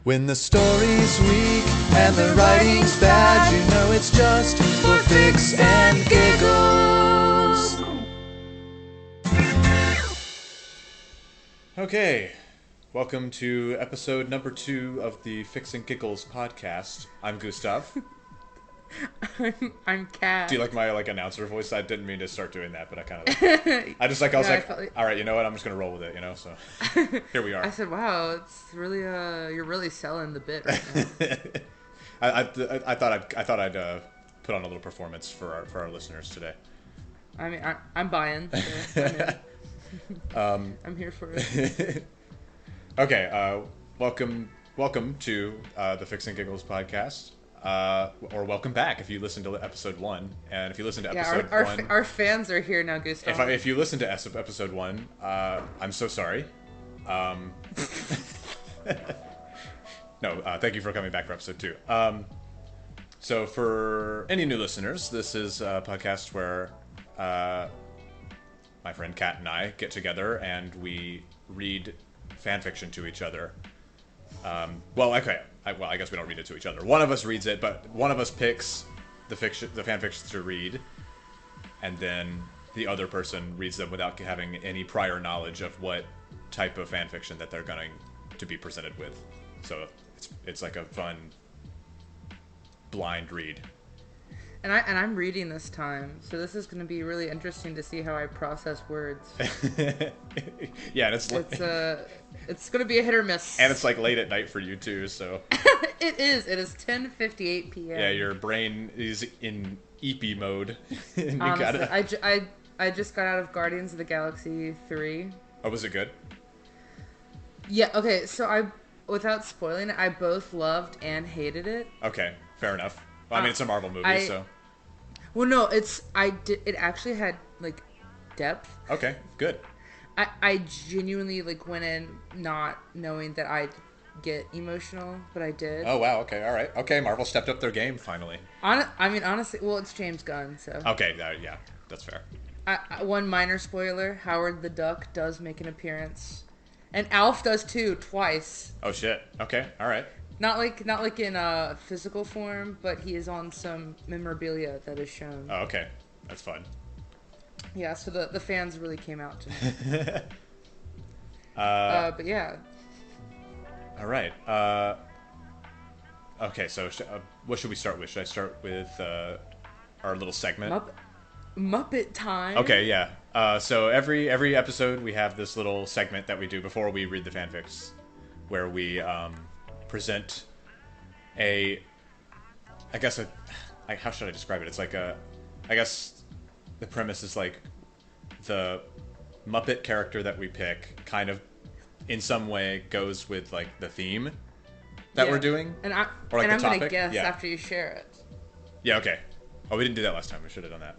When the story's weak and the writing's bad, you know it's just for fix and giggles. Okay, welcome to episode number 2 of the Fix and Giggles podcast. I'm Gustav. I'm Kat. Do you like my announcer voice? I didn't mean to start doing that, but I kind of I was like, all right, you know what? I'm just gonna roll with it, So here we are. I said, wow, it's really you're really selling the bit right now. I thought I'd put on a little performance for our listeners today. I mean, I'm buying. So I'm here for it. Okay, welcome to the Fix and Giggles podcast. Or welcome back if you listened to episode 1, and if you listen to episode 1, our fans are here now, Gustav. If you listen to episode 1, I'm so sorry. No, thank you for coming back for episode 2. So for any new listeners, this is a podcast where my friend Kat and I get together and we read fan fiction to each other. I guess we don't read it to each other. One of us reads it, but one of us picks the fan fiction to read, and then the other person reads them without having any prior knowledge of what type of fan fiction that they're going to be presented with. So it's like a fun blind read. And I'm reading this time, so this is going to be really interesting to see how I process words. Yeah, and it's going to be a hit or miss. And it's late at night for you too, so. It is 10:58 p.m. Yeah, your brain is in EP mode. And Honestly, I just got out of Guardians of the Galaxy 3. Oh, was it good? Yeah. Okay. So without spoiling it, I both loved and hated it. Okay, fair enough. Well, I mean, it's a Marvel movie, so. Well, no, it actually had depth. Okay, good. I genuinely went in not knowing that I'd get emotional, but I did. Oh wow, okay, all right. Okay, Marvel stepped up their game finally. Honestly, well, it's James Gunn, so. Okay, yeah, that's fair. One minor spoiler, Howard the Duck does make an appearance. And Alf does too, twice. Oh shit. Okay, all right. Not like in a physical form, but he is on some memorabilia that is shown. Oh, okay. That's fun. Yeah, so the fans really came out to me. But yeah. All right. Okay, so what should we start with? Should I start with our little segment? Muppet time. Okay, yeah. So every episode we have this little segment that we do before we read the fanfics, where we present how should I describe it? It's I guess the premise is the Muppet character that we pick kind of in some way goes with the theme that we're doing, and I'm gonna guess after you share it. Yeah. Okay. Oh, we didn't do that last time. We should have done that.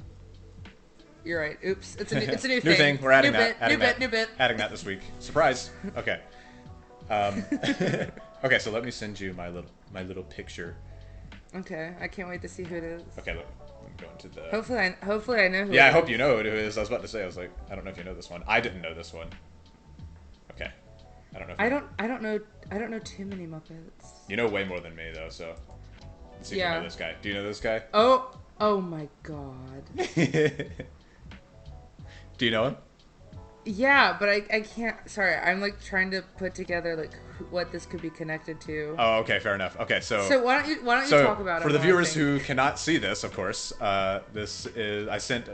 You're right. Oops. It's a new thing. New thing. We're adding that. New bit. Adding that this week. Surprise. Okay. Okay, so let me send you my little picture. Okay, I can't wait to see who it is. Okay, look, I'm going to the. Hopefully I know who. Yeah, I hope you know who it is. I was about to say, I was like, I don't know if you know this one. I didn't know this one. Okay, I don't know. I don't know too many Muppets. You know way more than me though, so. Let's see if you know this guy. Do you know this guy? Oh my god. Do you know him? Yeah, but I can't. Sorry, I'm trying to put together what this could be connected to. Oh, okay, fair enough. Okay, so why don't you talk about it? For the viewers who cannot see this, of course, this is I sent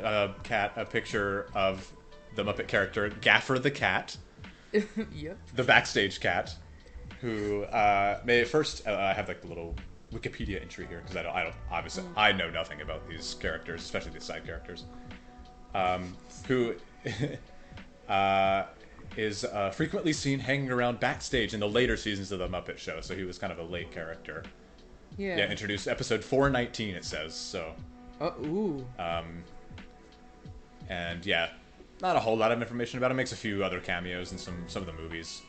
Kat a picture of the Muppet character Gaffer the Cat. Yep. The backstage cat, who may first I have the little Wikipedia entry here because I don't obviously I know nothing about these characters, especially the side characters. Who. Is frequently seen hanging around backstage in the later seasons of the Muppet Show, so he was kind of a late character. Yeah. Yeah, introduced episode 419, it says, so. Oh, ooh. And yeah, not a whole lot of information about him. Makes a few other cameos in some of the movies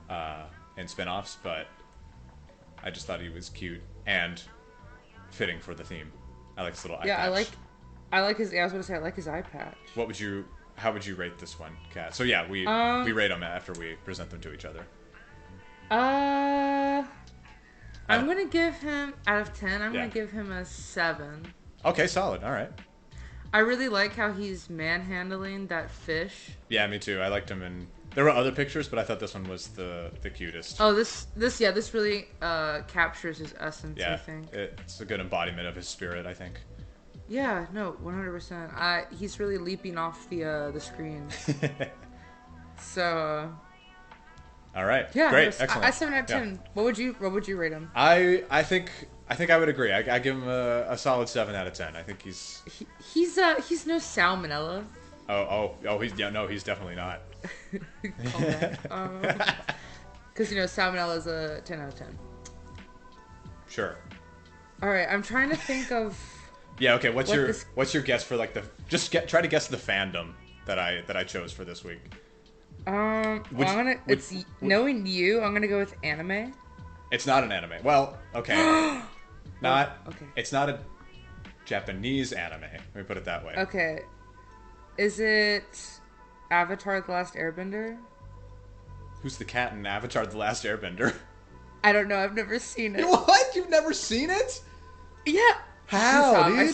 and spin-offs, but I just thought he was cute and fitting for the theme. I like his little eye patch. I like his. I was going to say I like his eye patch. How would you rate this one, Kat? So yeah, we rate them after we present them to each other. Uh, I'm Out- gonna give him out of 10. I'm Yeah. gonna give him a 7. Okay, solid. All right. I really like how he's manhandling that fish. Yeah, me too. I liked him, and there were other pictures, but I thought this one was the cutest. Oh, this really captures his essence. I Yeah, think. it's a good embodiment of his spirit, I think. Yeah, no, 100%. He's really leaping off the screen. So. All right. Yeah, Great. no, Excellent. I 7 out of 10. Yeah. What would you rate him? I think I would agree. I give him a solid 7 out of 10. I think he's He's no salmonella. he's definitely not. Because salmonella is a 10 out of 10. Sure. All right, I'm trying to think of. Yeah. Okay. What's What your guess for like try to guess the fandom that I chose for this week? Knowing you, I'm gonna go with anime. It's not an anime. Well, okay. Okay. It's not a Japanese anime. Let me put it that way. Okay. Is it Avatar: The Last Airbender? Who's the cat in Avatar: The Last Airbender? I don't know. I've never seen it. What? You've never seen it? Yeah. How, dude?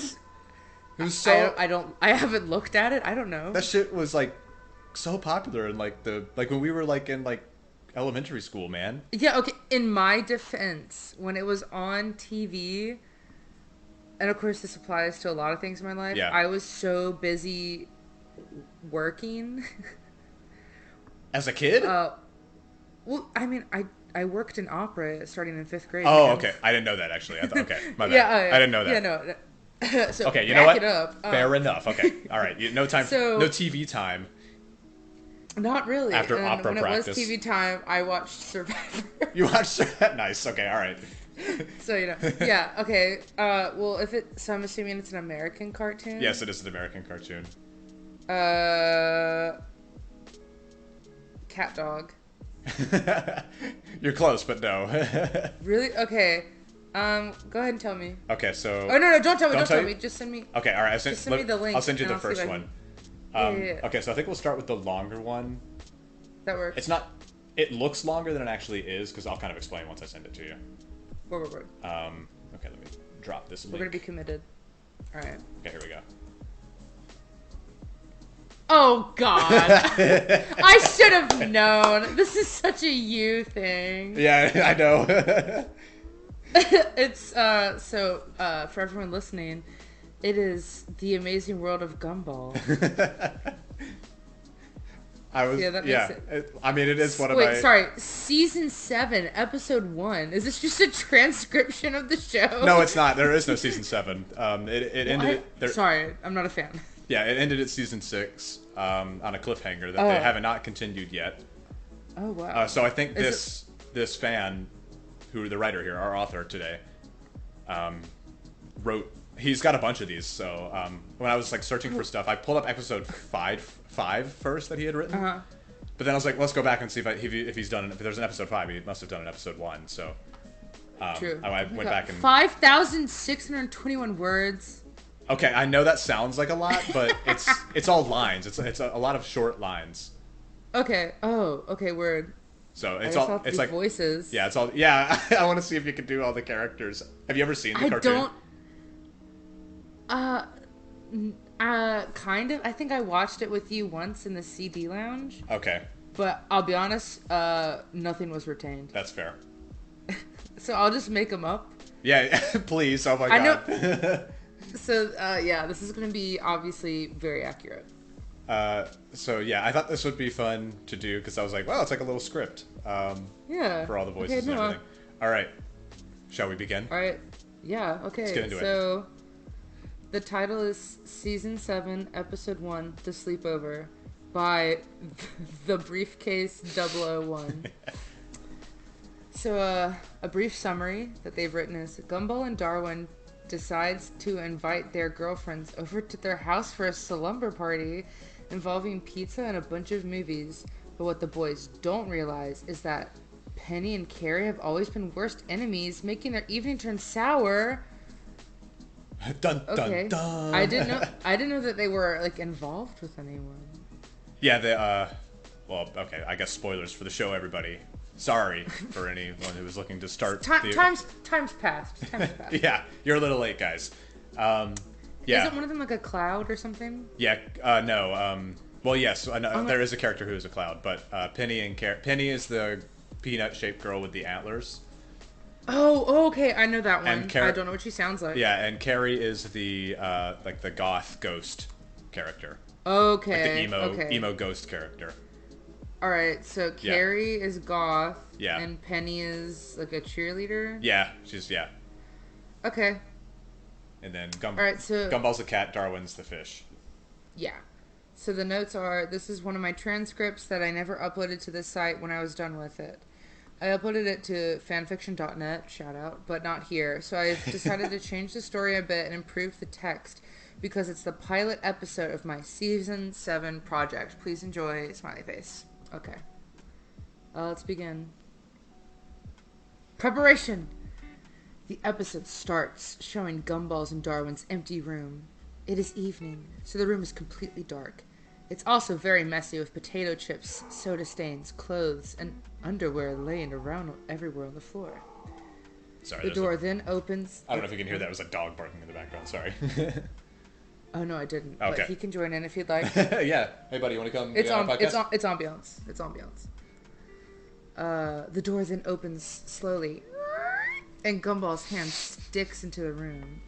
It was so. I haven't looked at it. I don't know. That shit was like so popular in like when we were like in like elementary school, man. Yeah, okay. In my defense, when it was on TV, and of course this applies to a lot of things in my life, Yeah. I was so busy working. As a kid? Well, I mean, I worked in opera starting in 5th grade. Oh, man. okay. I didn't know that actually. Okay, my bad. Yeah, I didn't know that. Yeah, no. So Okay, you back know what? It up. Fair enough. Okay, all right. No time. So- no TV time. Not really. After and opera when practice. it was TV time, I watched Survivor. You watched that? Nice. Okay, all right. So yeah. Okay. Well, so I'm assuming it's an American cartoon. Yes, it is an American cartoon. Cat dog. You're close, but no. Really? Okay. Go ahead and tell me. Okay, so. Oh no! Don't tell me! Don't Don't tell tell you? me! Just send me. Okay, all right. Just send me the link, I'll send you and the I'll see first if I one. Yeah. Okay, so I think we'll start with the longer one. That works. It's not. It looks longer than it actually is because I'll kind of explain once I send it to you. Word. Okay, let me drop this We're link. gonna be committed. All right. Okay, here we go. Oh God! I should have known. This is such a you thing. Yeah, I know. It's for everyone listening, it is the amazing world of Gumball. That makes it. I mean, it is one of Wait, my. sorry. Season 7, episode 1. Is this just a transcription of the show? No, it's not. There is no season 7. It ended. Sorry, I'm not a fan. Yeah, it ended at season 6 on a cliffhanger that they have not continued yet. Oh wow. So I think this fan, who the writer here, our author today, wrote. He's got a bunch of these. So when I was like searching for stuff, I pulled up episode 5 first that he had written. Uh-huh. But then I was like, let's go back and see if he's done. If there's an episode 5, he must have done an episode 1. So True. I went back and 5,621 words. Okay, I know that sounds like a lot, but it's all lines. It's a lot of short lines. Okay. Oh, okay. Word. So I it's guess I'll all have to it's do like voices. Yeah, it's all yeah. I want to see if you can do all the characters. Have you ever seen the cartoon? Kind of. I think I watched it with you once in the CD lounge. Okay, But I'll be honest, nothing was retained. that's fair. So I'll just make them up. Yeah, please. Oh my I god. know. So yeah, this is going to be obviously very accurate. So yeah, I thought this would be fun to do because I was like, well, it's like a little script. Yeah. For all the voices Okay, and everything. All right, shall we begin? All right. Yeah. Okay. Let's get into so, the title is Season 7, Episode 1, The Sleepover, by The Briefcase 001. So, a brief summary that they've written is Gumball and Darwin decides to invite their girlfriends over to their house for a slumber party involving pizza and a bunch of movies. But what the boys don't realize is that Penny and Carrie have always been worst enemies, making their evening turn sour. Dun dun Okay. dun. I didn't know that they were like involved with anyone. Yeah, they well, okay, I guess spoilers for the show, everybody. Sorry for anyone who was looking to start. Time's passed. Yeah, you're a little late, guys. Yeah. Isn't one of them like a cloud or something? Yeah. No. Well, yes. There is a character who is a cloud, but Penny Penny is the peanut-shaped girl with the antlers. Oh, okay. I know that one. And I don't know what she sounds like. Yeah, and Carrie is the like the goth ghost character. Okay. Like the emo ghost character. All right. So Carrie is goth. Yeah. And Penny is like a cheerleader. Yeah, she's Okay. And then Gumball's the cat, Darwin's the fish. Yeah. So the notes are, this is one of my transcripts that I never uploaded to this site when I was done with it. I uploaded it to fanfiction.net, shout out, but not here. So I decided to change the story a bit and improve the text because it's the pilot episode of my season 7 project. Please enjoy, smiley face. Okay. Let's begin. Preparation! The episode starts showing Gumball's and Darwin's empty room. It is evening, so the room is completely dark. It's also very messy with potato chips, soda stains, clothes, and underwear laying around everywhere on the floor. Sorry. The door then opens. I don't know if you can hear that. It was a dog barking in the background. Sorry. Oh, no, I didn't. Okay. But he can join in if he'd like. Yeah. Hey, buddy, you want to come? It's podcast? It's ambiance. It's ambiance. The door then opens slowly, and Gumball's hand sticks into the room.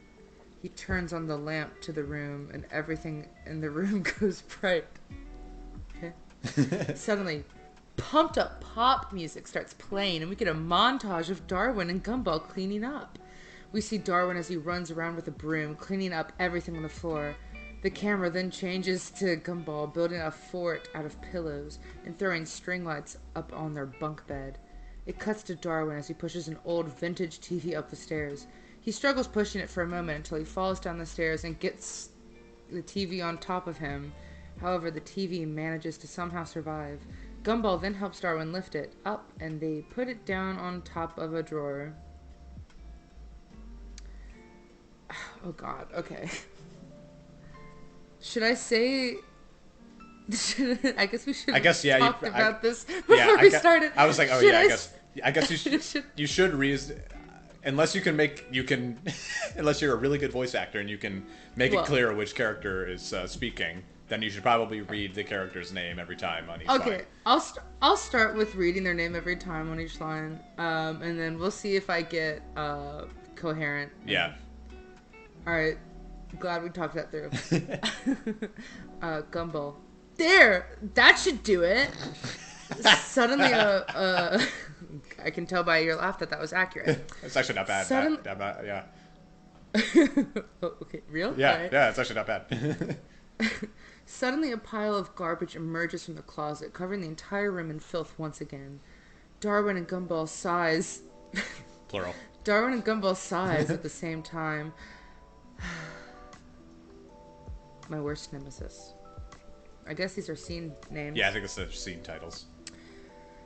He turns on the lamp to the room, and everything in the room goes bright. Okay. Suddenly, pumped up pop music starts playing, and we get a montage of Darwin and Gumball cleaning up. We see Darwin as he runs around with a broom, cleaning up everything on the floor. The camera then changes to Gumball building a fort out of pillows and throwing string lights up on their bunk bed. It cuts to Darwin as he pushes an old vintage TV up the stairs. He struggles pushing it for a moment until he falls down the stairs and gets the TV on top of him. However, the TV manages to somehow survive. Gumball then helps Darwin lift it up, and they put it down on top of a drawer. Oh god, okay. Should I say... I guess we should have talked about this before we started. I was like, oh yeah, I guess you should read... Unless unless you're a really good voice actor and you can make it clear which character is speaking, then you should probably read the character's name every time on each line. Okay, I'll start with reading their name every time on each line, and then we'll see if I get coherent. Yeah. All right. Glad we talked that through. Gumball. There! That should do it! Suddenly, I can tell by your laugh that was accurate. It's actually not bad. Yeah. Oh, okay, real? Yeah, right. yeah, it's actually not bad. Suddenly, a pile of garbage emerges from the closet, covering the entire room in filth once again. Darwin and Gumball sighs. Plural. Darwin and Gumball sighs at the same time. My worst nemesis. I guess these are scene names. Yeah, I think it's the scene titles.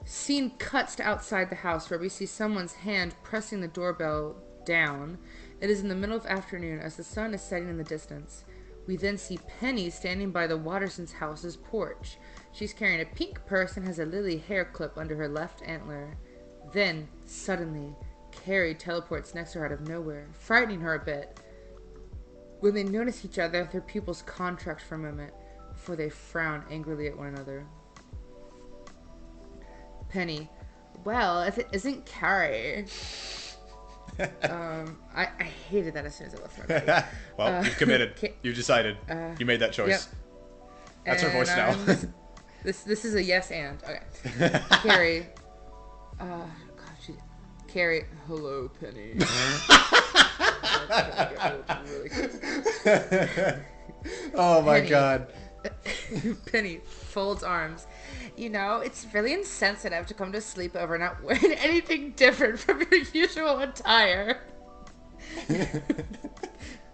Scene cuts to outside the house where we see someone's hand pressing the doorbell down. It is in the middle of afternoon as the sun is setting in the distance. We then see Penny standing by the Wattersons' house's porch. She's carrying a pink purse and has a lily hair clip under her left antler. Then, suddenly, Carrie teleports next to her out of nowhere, frightening her a bit. When they notice each other, their pupils contract for a moment before they frown angrily at one another. Penny. Well, if it isn't Carrie. I hated that as soon as I left my Well, you've committed. You decided. You made that choice. Yep. That's her voice now. This is a yes and. Okay. Carrie. Carrie. Hello, Penny. Oh my god. Penny folds arms. You know, it's really insensitive to come to sleepover not wearing anything different from your usual attire.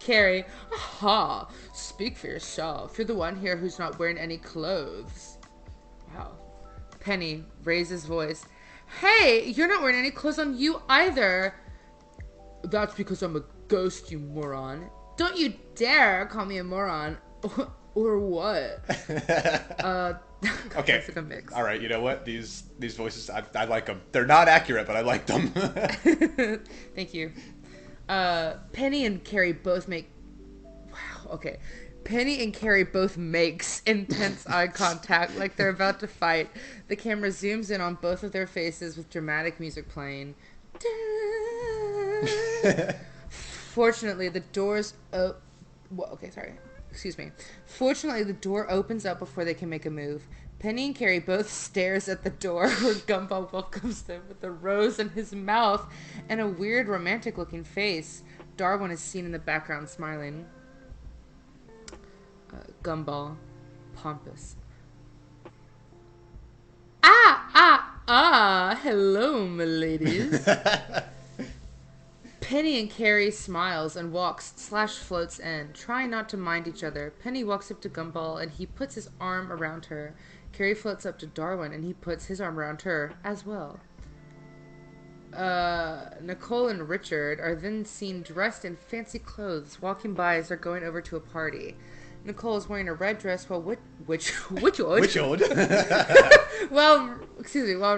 Carrie. Aha. Speak for yourself. You're the one here who's not wearing any clothes. Wow. Penny raises voice. Hey, you're not wearing any clothes on you either. That's because I'm a ghost, you moron. Don't you dare call me a moron. Or what? Okay. Classic mix. All right. You know what? These voices, I like them. They're not accurate, but I like them. Thank you. Penny and Carrie both make. Wow. Okay. Penny and Carrie both makes intense eye contact like they're about to fight. The camera zooms in on both of their faces with dramatic music playing. Fortunately, the doors... Excuse me. Fortunately, the door opens up before they can make a move. Penny and Carrie both stares at the door where Gumball welcomes them with a rose in his mouth and a weird romantic-looking face. Darwin is seen in the background smiling. Gumball, pompous. Hello, my ladies. Penny and Carrie smiles and walks/floats in, trying not to mind each other. Penny walks up to Gumball and he puts his arm around her. Carrie floats up to Darwin and he puts his arm around her as well. Nicole and Richard are then seen dressed in fancy clothes, walking by as they're going over to a party. Nicole is wearing a red dress while while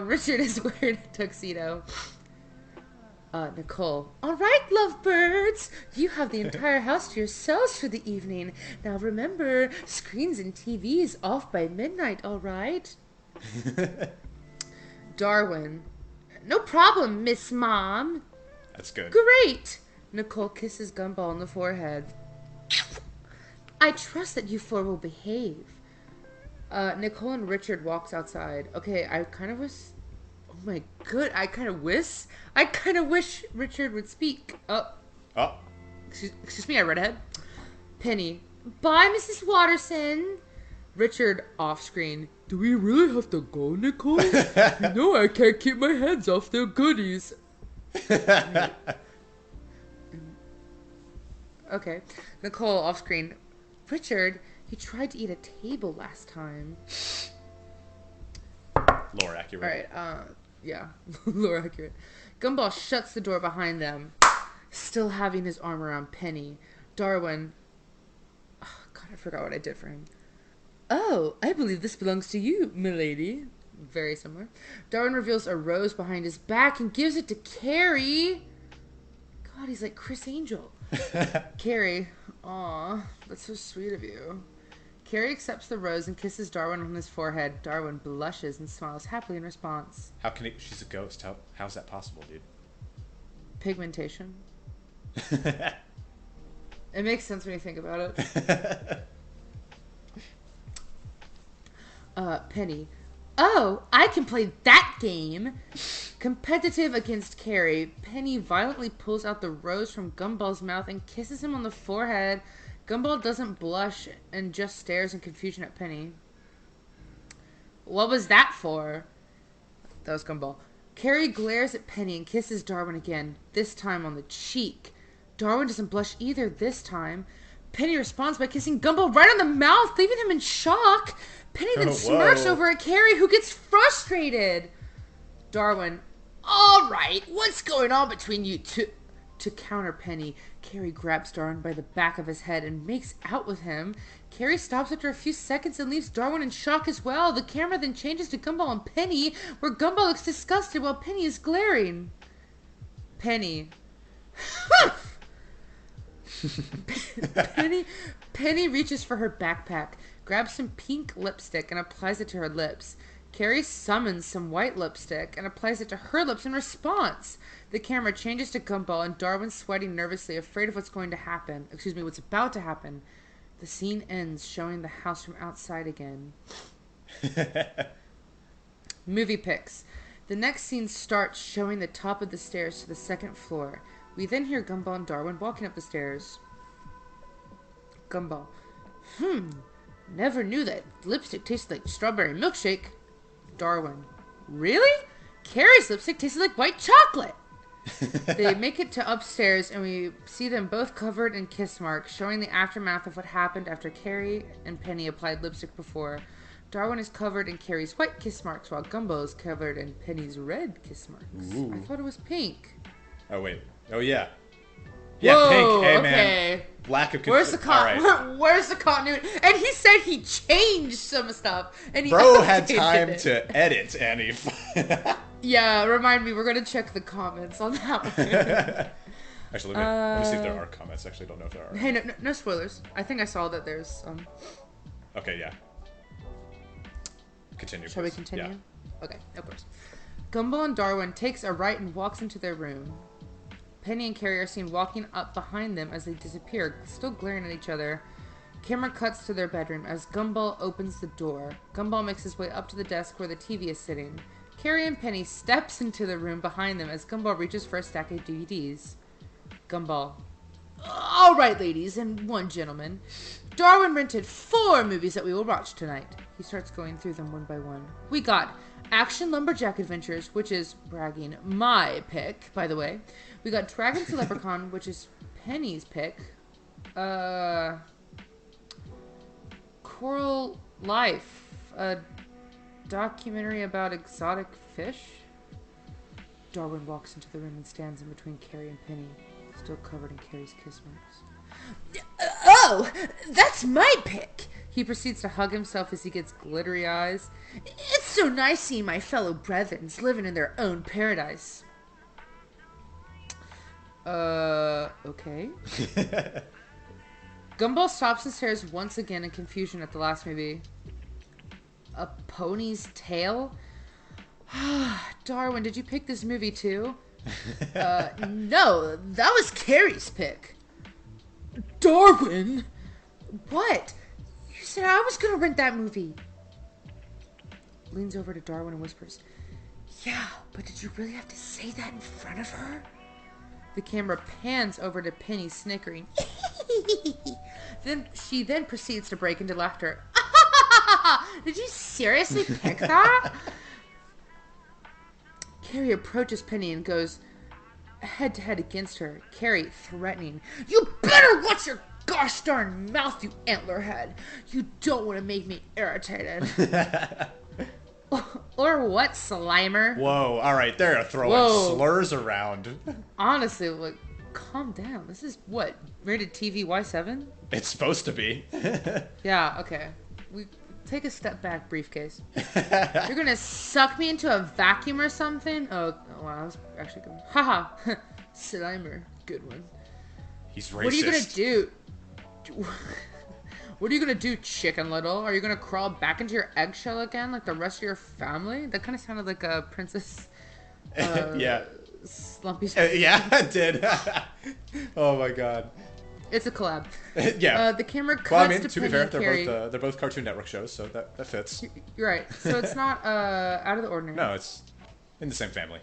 Richard is wearing a tuxedo. Nicole. All right, lovebirds. You have the entire house to yourselves for the evening. Now remember, screens and TVs off by midnight, all right? Darwin. No problem, Miss Mom. That's good. Great. Nicole kisses Gumball on the forehead. I trust that you four will behave. Nicole and Richard walks outside. Okay, I kind of wish... Oh my good. I kind of wish Richard would speak. Oh. Excuse me, I read ahead. Penny. Bye, Mrs. Watterson. Richard, off screen. Do we really have to go, Nicole? You know I can't keep my hands off their goodies. Okay. Nicole, off screen. Richard, you tried to eat a table last time. Lore accurate. Alright, yeah. Lore accurate. Gumball shuts the door behind them, still having his arm around Penny. Darwin... Oh, God, I forgot what I did for him. Oh, I believe this belongs to you, milady. Very similar. Darwin reveals a rose behind his back and gives it to Carrie. God, he's like Chris Angel. Carrie, aw, that's so sweet of you. Carrie accepts the rose and kisses Darwin on his forehead. Darwin blushes and smiles happily in response. How can he? She's a ghost. How's that possible, dude? Pigmentation. It makes sense when you think about it. Penny. Oh, I can play that game. Competitive against Carrie, Penny violently pulls out the rose from Gumball's mouth and kisses him on the forehead. Gumball doesn't blush and just stares in confusion at Penny. What was that for? That was Gumball. Carrie glares at Penny and kisses Darwin again, this time on the cheek. Darwin doesn't blush either this time. Penny responds by kissing Gumball right on the mouth, leaving him in shock. Penny then smirks over at Carrie, who gets frustrated. Darwin, all right, what's going on between you two? To counter Penny, Carrie grabs Darwin by the back of his head and makes out with him. Carrie stops after a few seconds and leaves Darwin in shock as well. The camera then changes to Gumball and Penny, where Gumball looks disgusted while Penny is glaring. Penny. Penny reaches for her backpack, grabs some pink lipstick and applies it to her lips. Carrie summons some white lipstick and applies it to her lips in response. The camera changes to Gumball and Darwin sweating nervously, afraid of what's about to happen. The scene ends, showing the house from outside again. Movie pics. The next scene starts showing the top of the stairs to the second floor. We then hear Gumball and Darwin walking up the stairs. Gumball. Never knew that lipstick tasted like strawberry milkshake. Darwin. Really? Carrie's lipstick tasted like white chocolate. They make it to upstairs and we see them both covered in kiss marks, showing the aftermath of what happened after Carrie and Penny applied lipstick before. Darwin is covered in Carrie's white kiss marks while Gumball is covered in Penny's red kiss marks. Ooh. I thought it was pink. Oh, wait. Oh, yeah. Yeah, whoa, pink. Hey, okay. man. lack of Where's the Alright. Where's the continuity? And he said he changed some stuff. And he Bro had updated time it. to edit, and he... Yeah, remind me. We're going to check the comments on that one. Actually, let me see if there are comments. Actually, I don't know if there are. Hey, no spoilers. I think I saw that there's... Okay, yeah. Continue, Shall we please. continue? Yeah. Okay, of course. Gumball and Darwin takes a right and walks into their room. Penny and Carrie are seen walking up behind them as they disappear, still glaring at each other. Camera cuts to their bedroom as Gumball opens the door. Gumball makes his way up to the desk where the TV is sitting. Carrie and Penny steps into the room behind them as Gumball reaches for a stack of DVDs. Gumball. All right, ladies and one gentleman. Darwin rented 4 movies that we will watch tonight. He starts going through them one by one. We got Action Lumberjack Adventures, which is, bragging, my pick, by the way. We got Dragon to Leprechaun, which is Penny's pick. Coral Life, a documentary about exotic fish. Darwin walks into the room and stands in between Carrie and Penny, still covered in Carrie's kiss marks. Oh, that's my pick! He proceeds to hug himself as he gets glittery eyes. It's so nice seeing my fellow brethrens living in their own paradise. Okay. Gumball stops and stares once again in confusion at the last movie. A pony's tail? Darwin, did you pick this movie too? No, that was Carrie's pick. Darwin? What? You said I was gonna rent that movie. Leans over to Darwin and whispers, yeah, but did you really have to say that in front of her? The camera pans over to Penny snickering. She then proceeds to break into laughter. Did you seriously pick that? Carrie approaches Penny and goes head to head against her. Carrie threatening. You better watch your gosh darn mouth, you antlerhead. You don't want to make me irritated. Or what, Slimer? Whoa, alright, they're throwing slurs around. Honestly, like, calm down. This is what? Rated TV Y7? It's supposed to be. Yeah, okay. We take a step back, briefcase. You're gonna suck me into a vacuum or something? Oh, wow, that was actually good. Haha. Slimer. Good one. He's racist. What are you gonna do? What are you gonna do, Chicken Little? Are you gonna crawl back into your eggshell again like the rest of your family? That kind of sounded like a princess. Yeah. Slumpy. Yeah, it did. Oh my god. It's a collab. Yeah. The camera cuts Well, I mean, to to be Penny fair, and Carrie. they're both Cartoon Network shows, so that fits. You're right. So it's not out of the ordinary. No, it's in the same family.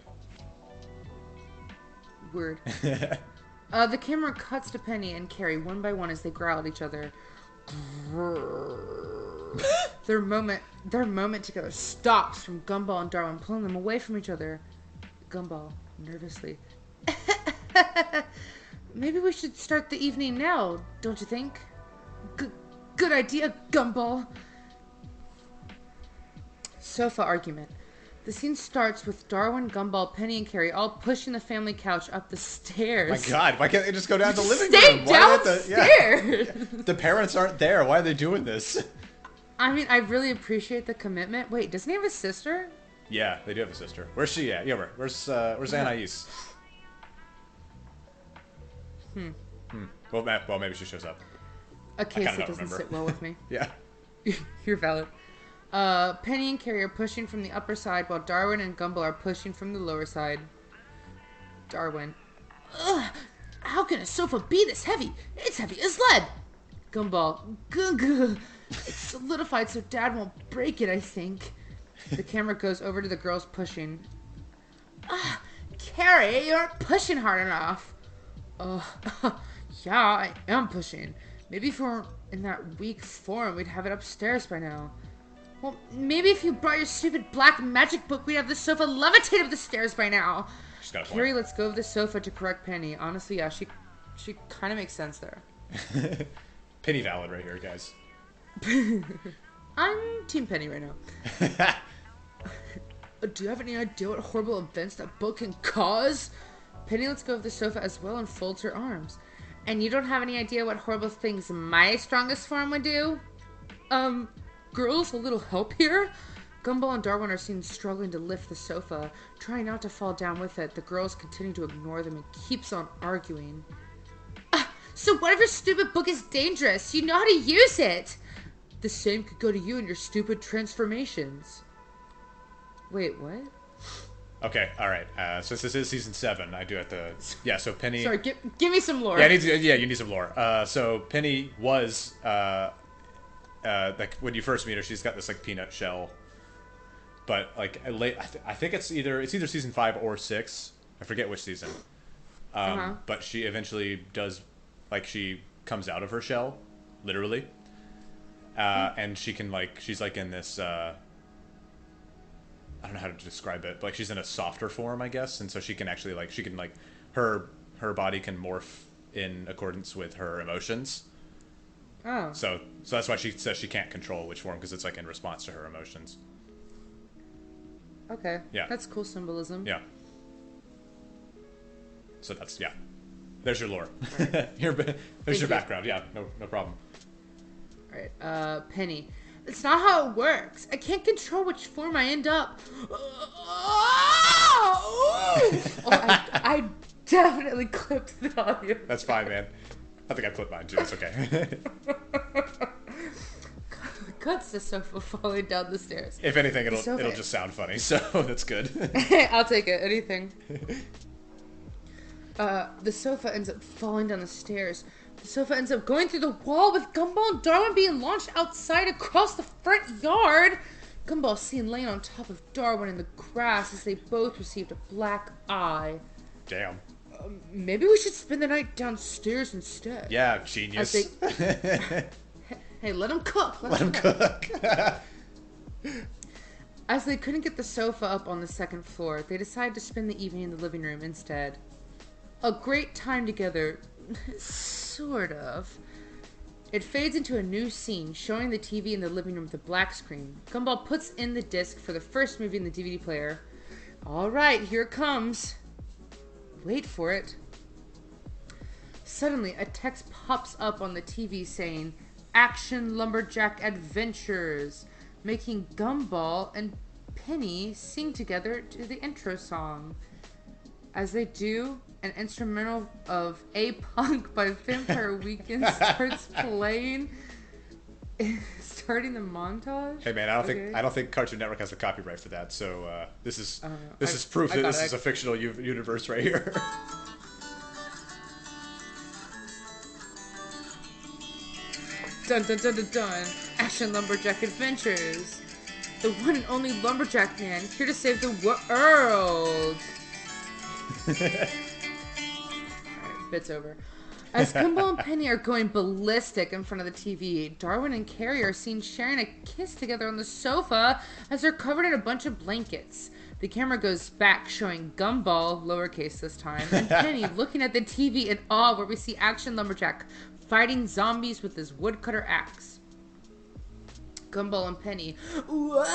Weird. The camera cuts to Penny and Carrie one by one as they growl at each other. Their moment together stops from Gumball and Darwin, pulling them away from each other. Gumball, nervously. Maybe we should start the evening now, don't you think? Good idea, Gumball. Sofa argument. The scene starts with Darwin, Gumball, Penny, and Carrie all pushing the family couch up the stairs. My god, why can't they just go down to the living Stay room? downstairs! The parents aren't there. Why are they doing this? I mean, I really appreciate the commitment. Wait, doesn't he have a sister? Yeah, they do have a sister. Where's she at? Yeah, where's Anais? Well, maybe she shows up. A case that don't doesn't remember. sit well with me. Yeah. You're valid. Penny and Carrie are pushing from the upper side while Darwin and Gumball are pushing from the lower side. Darwin. Ugh! How can a sofa be this heavy? It's heavy as lead! Gumball. Gug. It's solidified so Dad won't break it, I think. The camera goes over to the girls pushing. Carrie, you aren't pushing hard enough. Yeah, I am pushing. Maybe if we weren't in that weak form, we'd have it upstairs by now. Well, maybe if you brought your stupid black magic book, we'd have the sofa levitate up the stairs by now. She's got a Carrie point. lets go of the sofa to correct Penny. Honestly, yeah, she kind of makes sense there. Penny valid right here, guys. I'm Team Penny right now. Do you have any idea what horrible events that book can cause? Penny lets go of the sofa as well and folds her arms. And you don't have any idea what horrible things my strongest form would do? Girls, a little help here? Gumball and Darwin are seen struggling to lift the sofa, trying not to fall down with it. The girls continue to ignore them and keeps on arguing. So what if your stupid book is dangerous? You know how to use it! The same could go to you and your stupid transformations. Wait, what? Okay, all right. Since this is season 7, I do have to. Yeah, so Penny. Sorry, give me some lore. Yeah, you need some lore. So Penny was like when you first meet her, she's got this like peanut shell. But like late, I think it's either season 5 or 6. I forget which season. But she eventually does, like, she comes out of her shell, literally. And she can she's like in this. I don't know how to describe it, but like she's in a softer form, I guess, and so she can actually her body can morph in accordance with her emotions. Oh. So that's why she says she can't control which form, because it's like in response to her emotions. Okay. Yeah. That's cool symbolism. Yeah. So that's There's your lore. Right. There's your background. Yeah. No problem. All right. Penny. It's not how it works. I can't control which form I end up. I definitely clipped the audio. That's fine, man. I think I clipped mine too. It's okay. Cuts the sofa falling down the stairs. If anything, it'll just sound funny, so that's good. I'll take it. Anything. The sofa ends up falling down the stairs. The sofa ends up going through the wall with Gumball and Darwin being launched outside across the front yard. Gumball seen laying on top of Darwin in the grass as they both received a black eye. Damn. Maybe we should spend the night downstairs instead. Yeah, genius. Hey, let him cook. Let him cook. As they couldn't get the sofa up on the second floor, they decided to spend the evening in the living room instead. A great time together. Sort of. It fades into a new scene, showing the TV in the living room with a black screen. Gumball puts in the disc for the first movie in the DVD player. Alright, here it comes. Wait for it. Suddenly, a text pops up on the TV saying, Action Lumberjack Adventures, making Gumball and Penny sing together to the intro song. As they do, an instrumental of A Punk by Vampire Weekend starts playing, starting the montage. Hey man, I don't think Cartoon Network has a copyright for that. So this is proof that this is a fictional universe right here. Dun dun dun dun dun! Action Lumberjack Adventures. The one and only Lumberjack Man here to save the world. Alright, bit's over. As Gumball and Penny are going ballistic in front of the TV, Darwin and Carrie are seen sharing a kiss together on the sofa as they're covered in a bunch of blankets. The camera goes back, showing Gumball, lowercase this time, and Penny looking at the TV in awe, where we see Action Lumberjack fighting zombies with his woodcutter axe. Gumball and Penny. Whoa!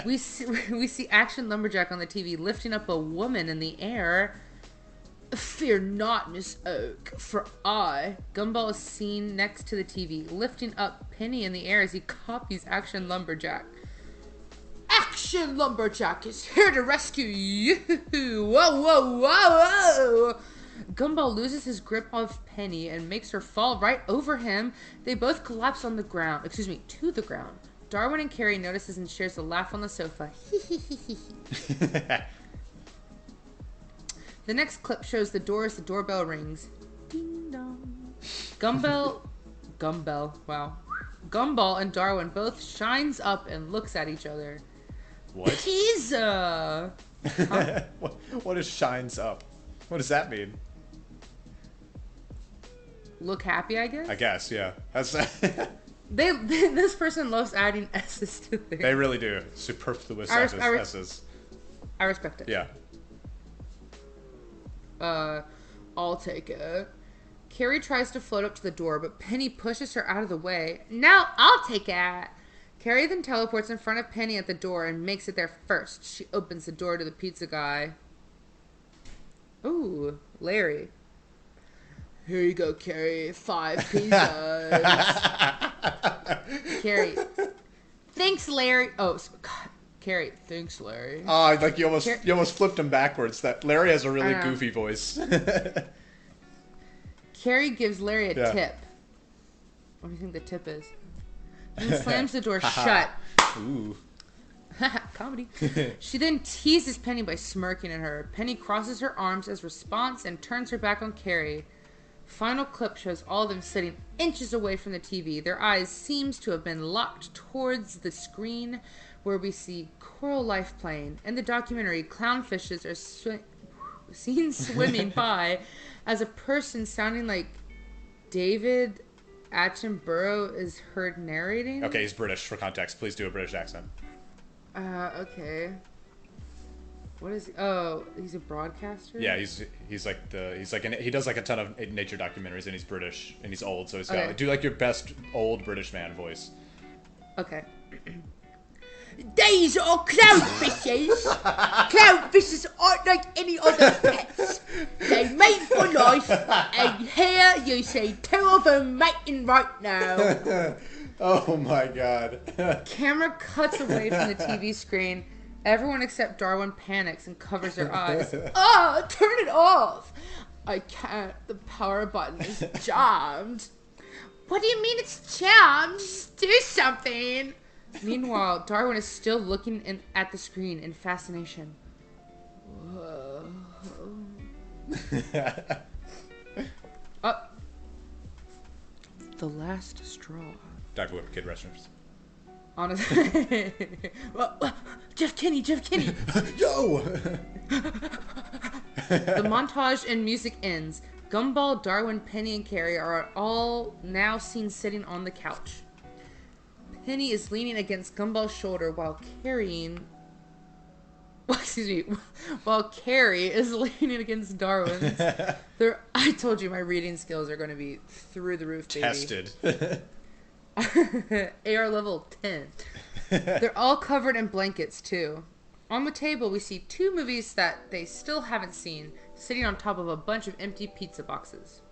we see Action Lumberjack on the TV lifting up a woman in the air. Fear not, Miss Oak, for I. Gumball is seen next to the TV, lifting up Penny in the air as he copies Action Lumberjack. Action Lumberjack is here to rescue you! Whoa, whoa, whoa, whoa! Gumball loses his grip of Penny and makes her fall right over him. They both collapse on the ground. To the ground. Darwin and Carrie notices and shares a laugh on the sofa. The next clip shows the door as the doorbell rings. Ding dong. Gumball, wow. Gumball and Darwin both shines up and looks at each other. What? Pizza! Huh? What is shines up? What does that mean? Look happy, I guess? I guess, yeah. That's This person loves adding S's to things. They really do. Superfluous S's. I respect it. Yeah. I'll take it. Carrie tries to float up to the door, but Penny pushes her out of the way. No, I'll take it. Carrie then teleports in front of Penny at the door and makes it there first. She opens the door to the pizza guy. Ooh, Larry. Here you go, Carrie. 5 pizzas. Carrie. Thanks, Larry. Oh, God. Carrie. Thanks, Larry. Oh, like you almost flipped him backwards. That Larry has a really goofy voice. Carrie gives Larry a tip. What do you think the tip is? And slams the door shut. Ooh. Comedy. She then teases Penny by smirking at her. Penny crosses her arms as response and turns her back on Carrie. Final clip shows all of them sitting inches away from the TV. Their eyes seems to have been locked towards the screen where we see coral life playing. In the documentary, clownfishes are seen swimming by as a person sounding like David Attenborough is heard narrating. Okay, he's British for context. Please do a British accent. Okay. What is he? Oh, he's a broadcaster? Yeah, he does like a ton of nature documentaries, and he's British and he's old, so he's got do like your best old British man voice. Okay. These are clownfishes. Clownfishes aren't like any other pets. They mate for life, and here you see 2 of them mating right now. Oh my god. Camera cuts away from the TV screen. Everyone except Darwin panics and covers their eyes. Turn it off! I can't. The power button is jammed. What do you mean it's jammed? Just do something. Meanwhile, Darwin is still looking at the screen in fascination. Whoa. The last straw. Dr. Whip Kid restrooms. Honestly. Jeff Kinney. Yo! The montage and music ends. Gumball, Darwin, Penny, and Carrie are all now seen sitting on the couch. Penny is leaning against Gumball's shoulder while Carrie is leaning against Darwin's. I told you my reading skills are going to be through the roof, baby. Tested. AR level 10. They're all covered in blankets, too. On the table, we see 2 movies that they still haven't seen, sitting on top of a bunch of empty pizza boxes.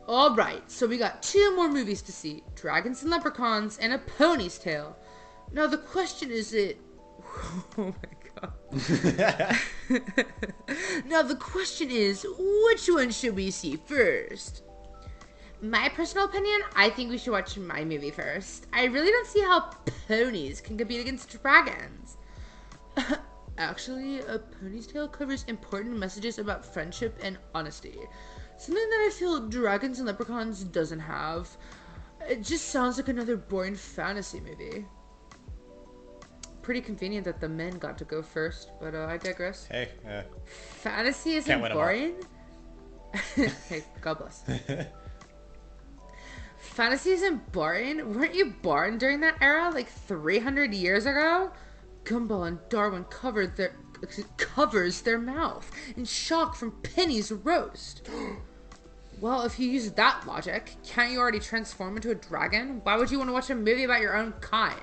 Alright, so we got 2 more movies to see. Dragons and Leprechauns and A Pony's Tale. Now the question is oh my god. Now the question is, which one should we see first? My personal opinion, I think we should watch my movie first. I really don't see how ponies can compete against dragons. Actually, A Pony's Tale covers important messages about friendship and honesty. Something that I feel Dragons and Leprechauns doesn't have. It just sounds like another boring fantasy movie. Pretty convenient that the men got to go first, but I digress. Hey, fantasy isn't boring? Hey, God bless. Fantasy isn't boring? Weren't you born during that era, like 300 years ago? Gumball and Darwin covers their mouth in shock from Penny's roast. Well, if you use that logic, can't you already transform into a dragon? Why would you want to watch a movie about your own kind?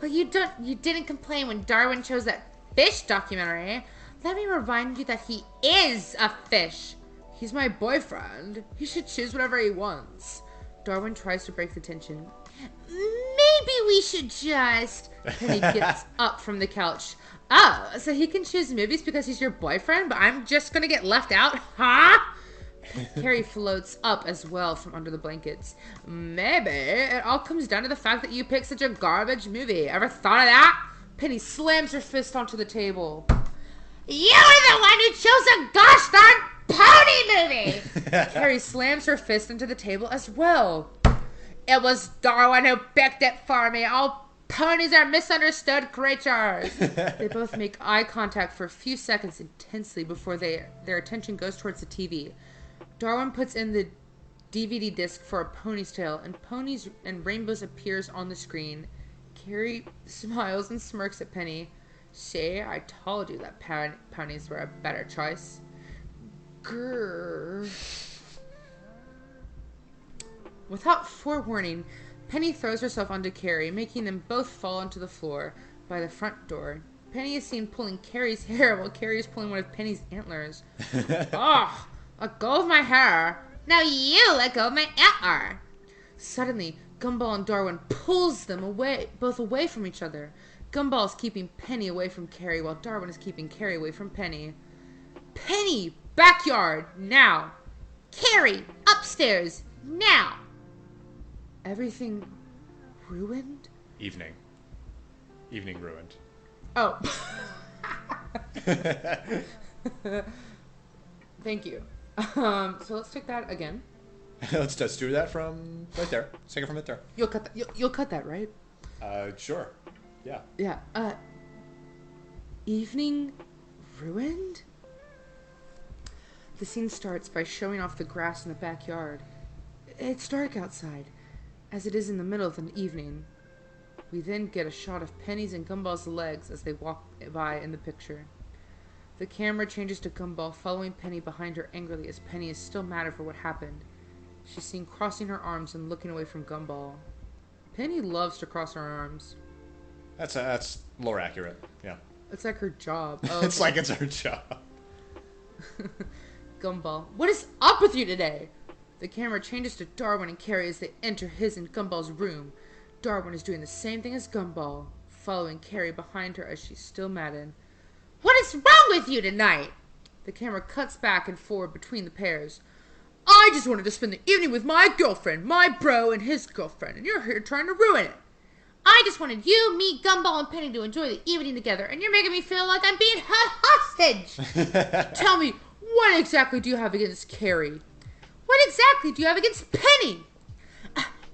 Well, you didn't complain when Darwin chose that fish documentary. Let me remind you that he is a fish. He's my boyfriend. He should choose whatever he wants. Darwin tries to break the tension. Maybe we should just... Penny gets up from the couch. Oh, so he can choose movies because he's your boyfriend, but I'm just gonna get left out? Huh? Carrie floats up as well from under the blankets. Maybe it all comes down to the fact that you picked such a garbage movie. Ever thought of that? Penny slams her fist onto the table. You were the one who chose a gosh darn pony movie! Carrie slams her fist into the table as well. It was Darwin who picked it for me. All ponies are misunderstood creatures. They both make eye contact for a few seconds intensely before their attention goes towards the TV. Darwin puts in the DVD disc for A Pony's Tale, and ponies and rainbows appears on the screen. Carrie smiles and smirks at Penny. See, I told you that ponies were a better choice. Grrr. Without forewarning, Penny throws herself onto Carrie, making them both fall onto the floor by the front door. Penny is seen pulling Carrie's hair while Carrie is pulling one of Penny's antlers. Ah! Let go of my hair. Now you let go of my antler. Suddenly, Gumball and Darwin pulls them both away from each other. Gumball is keeping Penny away from Carrie, while Darwin is keeping Carrie away from Penny. Penny, backyard, now. Carrie, upstairs, now. Everything ruined? Evening ruined. Oh. Thank you. So let's take that again. Let's just do that from right there. Let's take it from right there. You'll cut that. You'll cut that, right? Sure. Yeah. Yeah. Evening ruined? The scene starts by showing off the grass in the backyard. It's dark outside, as it is in the middle of the evening. We then get a shot of Penny's and Gumball's legs as they walk by in the picture. The camera changes to Gumball following Penny behind her angrily as Penny is still mad at her for what happened. She's seen crossing her arms and looking away from Gumball. Penny loves to cross her arms. That's more accurate. Yeah. It's like her job. Oh, It's like it's her job. Gumball, what is up with you today? The camera changes to Darwin and Carrie as they enter his and Gumball's room. Darwin is doing the same thing as Gumball, following Carrie behind her as she's still maddened. What is wrong with you tonight? The camera cuts back and forward between the pairs. I just wanted to spend the evening with my girlfriend, my bro, and his girlfriend, and you're here trying to ruin it. I just wanted you, me, Gumball, and Penny to enjoy the evening together, and you're making me feel like I'm being held hostage. Tell me, what exactly do you have against Carrie? What exactly do you have against Penny?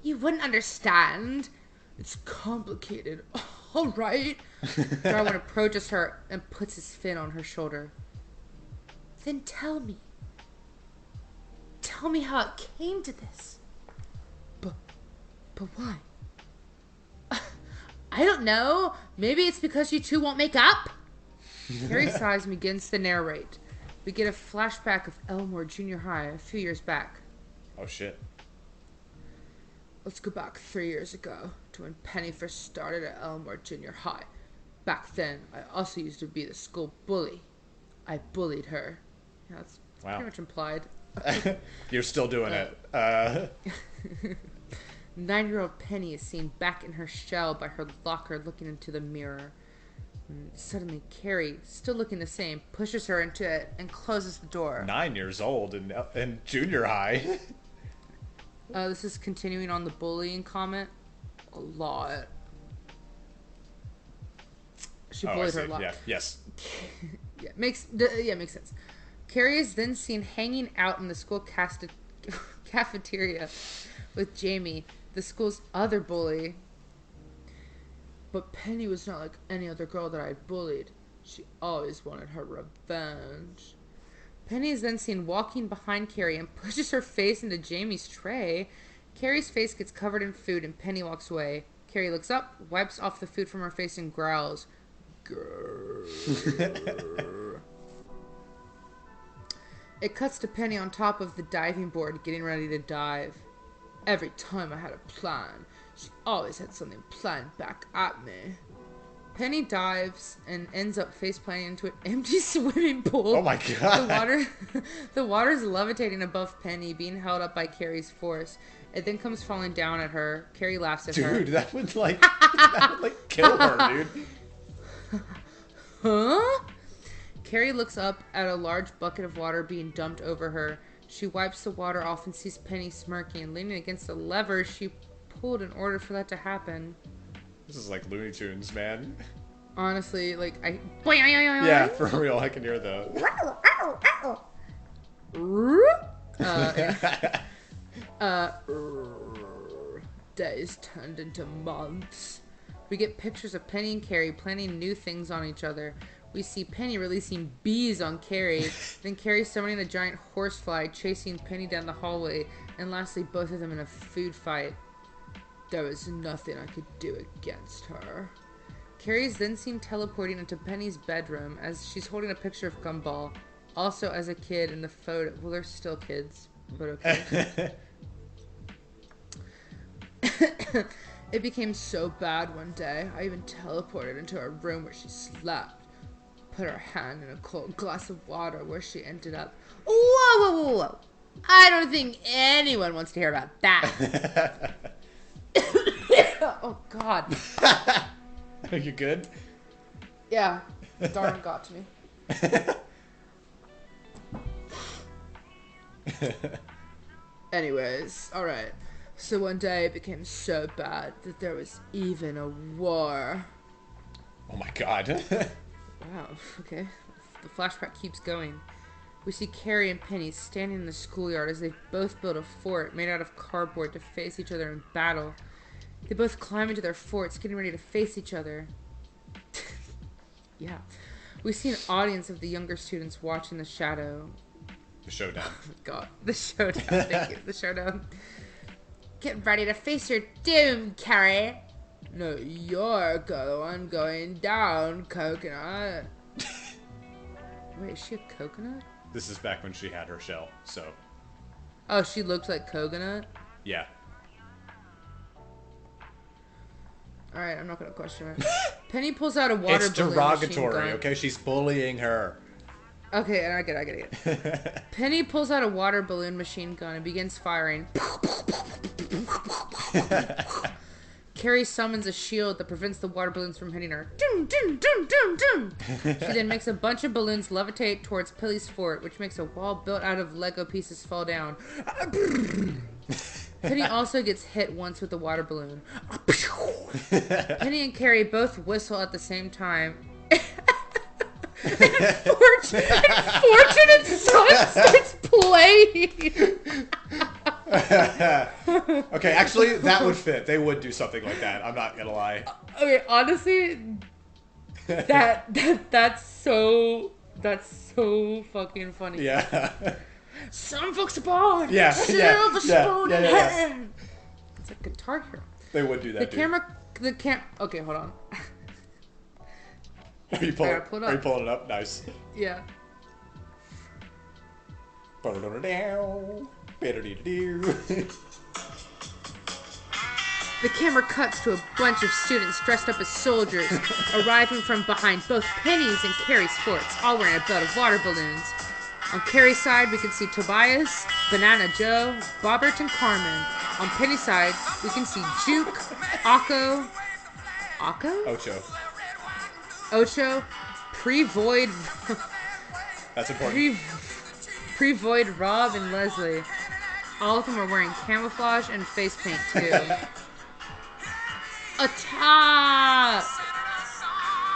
You wouldn't understand. It's complicated. All right. Darwin approaches her and puts his fin on her shoulder. Then tell me. Tell me how it came to this. But why? I don't know. Maybe it's because you two won't make up? Carrie sighs and begins to narrate. We get a flashback of Elmore Junior High a few years back. Oh, shit. Let's go back 3 years ago to when Penny first started at Elmore Junior High. Back then, I also used to be the school bully. I bullied her. Yeah, that's Wow. pretty much implied. You're still doing it. 9-year-old Penny is seen back in her shell by her locker looking into the mirror. And suddenly, Carrie, still looking the same, pushes her into it and closes the door. 9 years old in junior high. This is continuing on the bullying comment. A lot. She bullied her a lot. Yeah. Yes. Yeah, makes sense. Carrie is then seen hanging out in the school cafeteria with Jamie, the school's other bully. But Penny was not like any other girl that I had bullied. She always wanted her revenge. Penny is then seen walking behind Carrie and pushes her face into Jamie's tray. Carrie's face gets covered in food and Penny walks away. Carrie looks up, wipes off the food from her face and growls. Grrr. It cuts to Penny on top of the diving board getting ready to dive. Every time I had a plan, she always had something planned back at me. Penny dives and ends up faceplanting into an empty swimming pool. Oh my god. The water is levitating above Penny, being held up by Carrie's force. It then comes falling down at her. Carrie laughs at her. Dude, that would kill her, dude. Huh? Carrie looks up at a large bucket of water being dumped over her. She wipes the water off and sees Penny smirking and leaning against the lever she pulled in order for that to happen. This is like Looney Tunes, man. Honestly, Yeah, for real, I can hear the... Days turned into months. We get pictures of Penny and Carrie planning new things on each other. We see Penny releasing bees on Carrie, then Carrie summoning a giant horsefly, chasing Penny down the hallway, and lastly, both of them in a food fight. There was nothing I could do against her. Carrie is then seen teleporting into Penny's bedroom as she's holding a picture of Gumball, also as a kid in the photo. Well, they're still kids, but okay. It became so bad one day, I even teleported into her room where she slept. put her hand in a cold glass of water where she ended up. Whoa, whoa, whoa, whoa. I don't think anyone wants to hear about that. Oh, God. Are you good? Yeah. Darn got to me. Anyways, alright. So one day it became so bad that there was even a war. Oh my god. Wow, okay. The flashback keeps going. We see Carrie and Penny standing in the schoolyard as they both build a fort made out of cardboard to face each other in battle. They both climb into their forts, getting ready to face each other. Yeah. We see an audience of the younger students watching the showdown. The showdown. Oh my god. The showdown. Thank you. The showdown. Get ready to face your doom, Carrie. No, you're the one going down, coconut. Wait, is she a coconut? This is back when she had her shell, so. Oh, she looked like coconut? Yeah. Alright, I'm not gonna question it. Penny pulls out a water It's balloon derogatory, machine gun. okay? She's bullying her. Okay, and I get it. Penny pulls out a water balloon machine gun and begins firing. Carrie summons a shield that prevents the water balloons from hitting her. Doom, doom, doom, doom, doom. She then makes a bunch of balloons levitate towards Pilly's fort, which makes a wall built out of Lego pieces fall down. Penny also gets hit once with the water balloon. Penny and Carrie both whistle at the same time. Fortunate Son starts playing. Okay, actually, that would fit. They would do something like that. I'm not gonna lie. Okay, honestly, that's so fucking funny. Yeah. Some folks aboard. Yeah, Silver spoon in yeah. hand. It's like Guitar Hero. They would do that. Okay, hold on. Are you pulling it up? Nice. Yeah. The camera cuts to a bunch of students dressed up as soldiers, arriving from behind both Penny's and Carrie's forts, all wearing a belt of water balloons. On Carrie's side, we can see Tobias, Banana Joe, Bobbert, and Carmen. On Penny's side, we can see Juke, Akko, Ocho, Pre-Void, That's important. Pre-Void, Rob, and Leslie. All of them are wearing camouflage and face paint, too. Attack!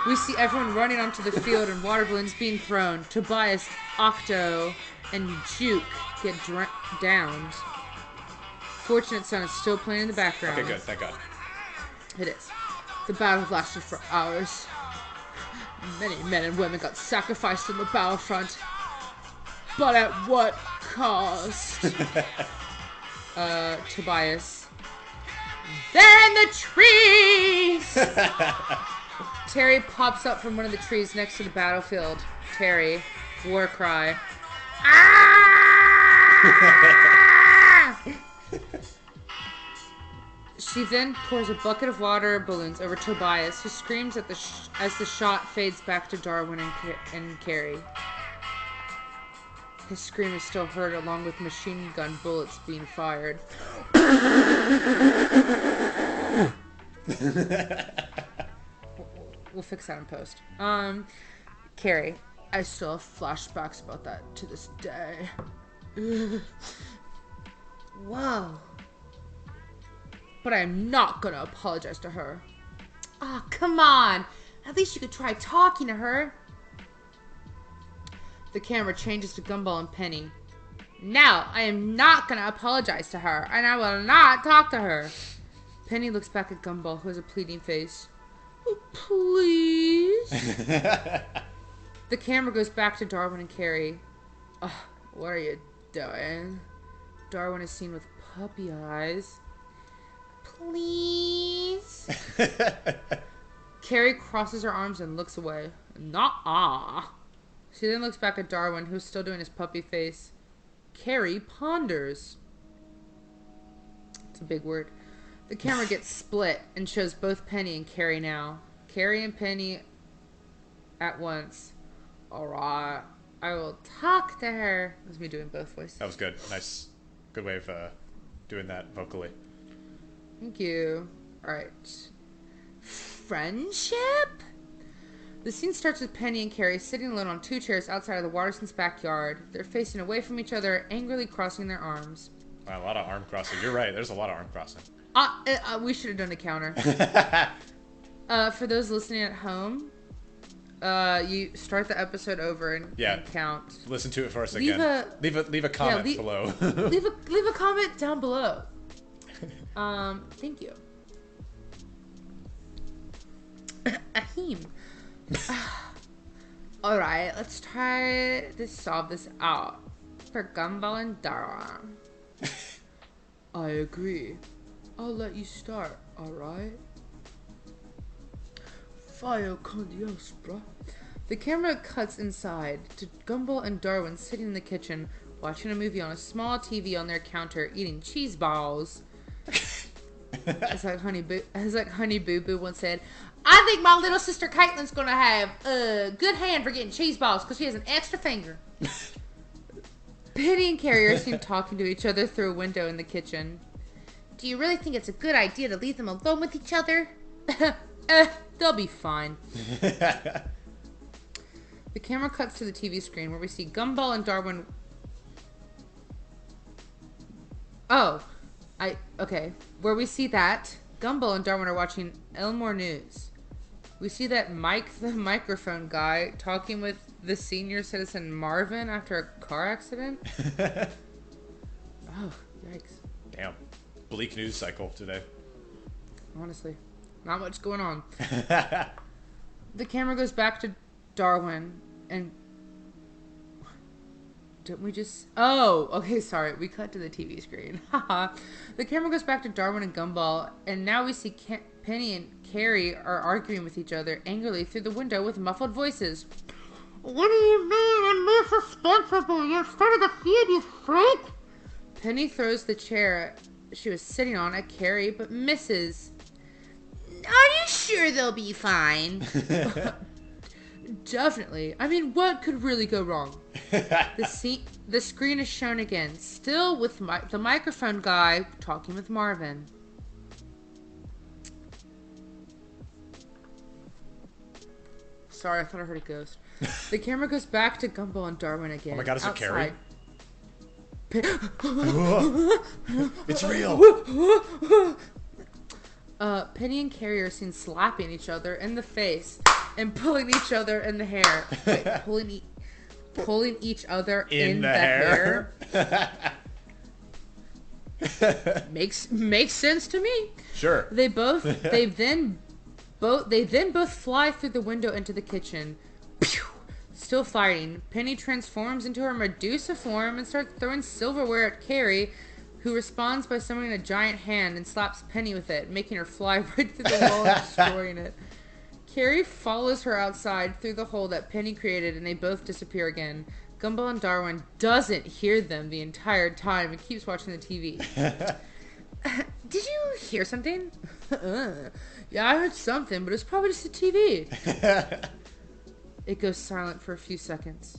We see everyone running onto the field and water balloons being thrown. Tobias, Octo, and Juke get downed. Fortunate Son is still playing in the background. Okay, good. Thank God. It is. The battle lasted for hours. Many men and women got sacrificed on the battlefront. But at what cost? Tobias. They're in the trees! Terry pops up from one of the trees next to the battlefield. Terry, war cry. Ah! She then pours a bucket of water balloons over Tobias, who screams at as the shot fades back to Darwin and Carrie. His scream is still heard along with machine gun bullets being fired. We'll fix that in post. Carrie, I still have flashbacks about that to this day. Whoa. But I am not gonna apologize to her. Ah, come on. At least you could try talking to her. The camera changes to Gumball and Penny. No, I am not gonna apologize to her, and I will not talk to her. Penny looks back at Gumball, who has a pleading face. Oh, please? The camera goes back to Darwin and Carrie. Oh, what are you doing? Darwin is seen with puppy eyes. Please? Carrie crosses her arms and looks away. Nuh-uh. She then looks back at Darwin, who's still doing his puppy face. Carrie ponders. It's a big word. The camera gets split and shows both Penny and Carrie now. Carrie and Penny at once. Alright. I will talk to her. That was me doing both voices. That was good. Nice. Good way of doing that vocally. Thank you. Alright. Friendship? The scene starts with Penny and Carrie sitting alone on 2 chairs outside of the Wattersons' backyard. They're facing away from each other, angrily crossing their arms. Wow, a lot of arm crossing. You're right. There's a lot of arm crossing. We should have done a counter. For those listening at home, you start the episode over and count. Listen to it for us again. Leave a comment below. leave a comment down below. Thank you. Ahem. Alright, let's try to solve this out. For Gumball and Darwin. I agree. I'll let you start, alright? Fire con Dios, bro. The camera cuts inside to Gumball and Darwin sitting in the kitchen, watching a movie on a small TV on their counter, eating cheese balls. It's like Honey Boo Boo once said, I think my little sister Caitlin's gonna have a good hand for getting cheese balls because she has an extra finger. Penny and Carrie are seen talking to each other through a window in the kitchen. Do you really think it's a good idea to leave them alone with each other? They'll be fine. The camera cuts to the TV screen where we see Gumball and Darwin. Where we see that Gumball and Darwin are watching Elmore News. We see that Mike, the microphone guy, talking with the senior citizen Marvin after a car accident. Oh, yikes. Damn. Bleak news cycle today. Honestly. Not much going on. The camera goes back to Darwin and... Didn't we just... Oh, okay, sorry. We cut to the TV screen. The camera goes back to Darwin and Gumball, and now we see Penny and Carrie are arguing with each other angrily through the window with muffled voices. What do you mean? I'm more suspensible. You started the feud, you freak! Penny throws the chair she was sitting on at Carrie, but misses. Are you sure they'll be fine? Definitely. I mean, what could really go wrong? The screen is shown again, still with the microphone guy talking with Marvin. Sorry, I thought I heard a ghost. The camera goes back to Gumball and Darwin again. Oh my god, is it Carrie? It's real. Penny and Carrie are seen slapping each other in the face and pulling each other in the hair. Wait, pulling each other in the hair? Makes sense to me. Sure. They then both fly through the window into the kitchen. Pew! Still fighting, Penny transforms into her Medusa form and starts throwing silverware at Carrie, who responds by summoning a giant hand and slaps Penny with it, making her fly right through the wall and destroying it. Carrie follows her outside through the hole that Penny created, and they both disappear again. Gumball and Darwin doesn't hear them the entire time and keeps watching the TV. Did you hear something? Yeah, I heard something, but it's probably just the TV. It goes silent for a few seconds.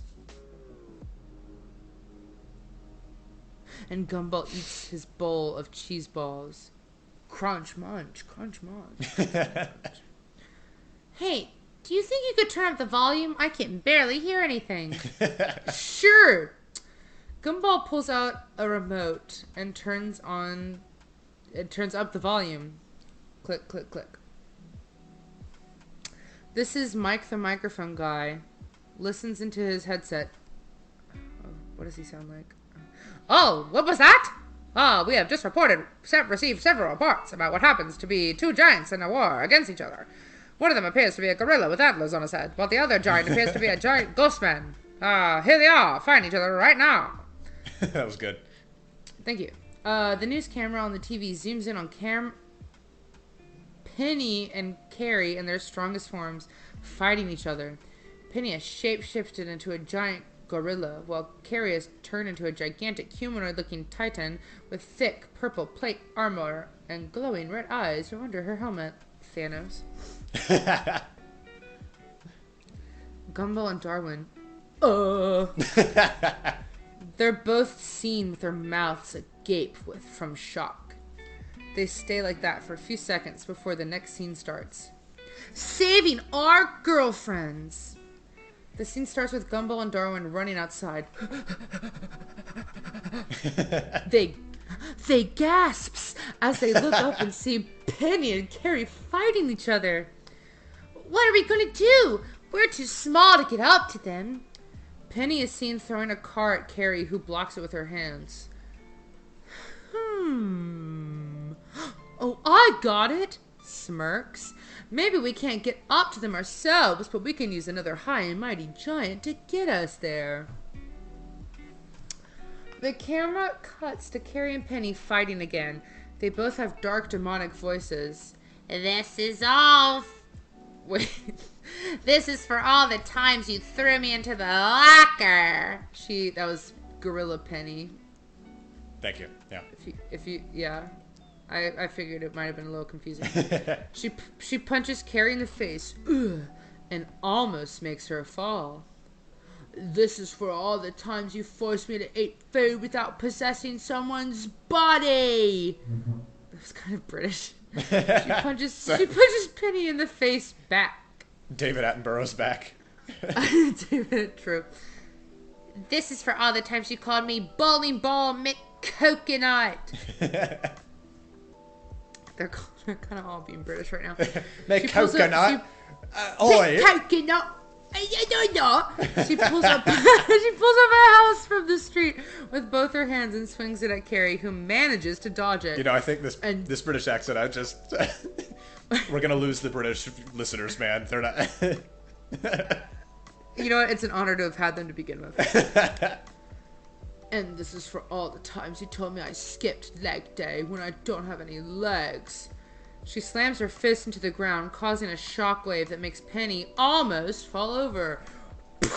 And Gumball eats his bowl of cheese balls. Crunch, munch, crunch, munch. Hey, do you think you could turn up the volume? I can barely hear anything. Sure. Gumball pulls out a remote and turns up the volume. Click, click, click. This is Mike the microphone guy. Listens into his headset. Oh, what does he sound like? Oh, what was that? We have just received several reports about what happens to be 2 giants in a war against each other. One of them appears to be a gorilla with antlers on his head, while the other giant appears to be a giant ghost man. Here they are, fighting each other right now. That was good. Thank you. The news camera on the TV zooms in on Penny and Carrie in their strongest forms, fighting each other. Penny has shape-shifted into a giant gorilla, while Carrie has turned into a gigantic humanoid-looking titan with thick purple plate armor and glowing red eyes from under her helmet. Thanos. Gumball and Darwin They're both seen with their mouths agape from shock. They stay like that for a few seconds before the next scene starts. Saving our girlfriends! The scene starts with Gumball and Darwin running outside. They gasps as they look up and see Penny and Carrie fighting each other. What are we going to do? We're too small to get up to them. Penny is seen throwing a car at Carrie, who blocks it with her hands. Oh, I got it! Smirks. Maybe we can't get up to them ourselves, but we can use another high and mighty giant to get us there. The camera cuts to Carrie and Penny fighting again. They both have dark, demonic voices. This is all... Wait. This is for all the times you threw me into the locker. That was Gorilla Penny. Thank you. Yeah. Yeah. I figured it might have been a little confusing. She punches Carrie in the face, and almost makes her fall. This is for all the times you forced me to eat food without possessing someone's body. That was kind of British. She punches Penny in the face back. David Attenborough's back. David, true. This is for all the times you called me Bowling Ball McCoconut. They're kind of all being British right now. McCoconut. Oi. McCoconut. She pulls up a house from the street with both her hands and swings it at Carrie, who manages to dodge it. You know, I think this British accent, we're gonna lose the British listeners, man. They're not. You know what? It's an honor to have had them to begin with. And this is for all the times you told me I skipped leg day when I don't have any legs. She slams her fist into the ground, causing a shockwave that makes Penny almost fall over. The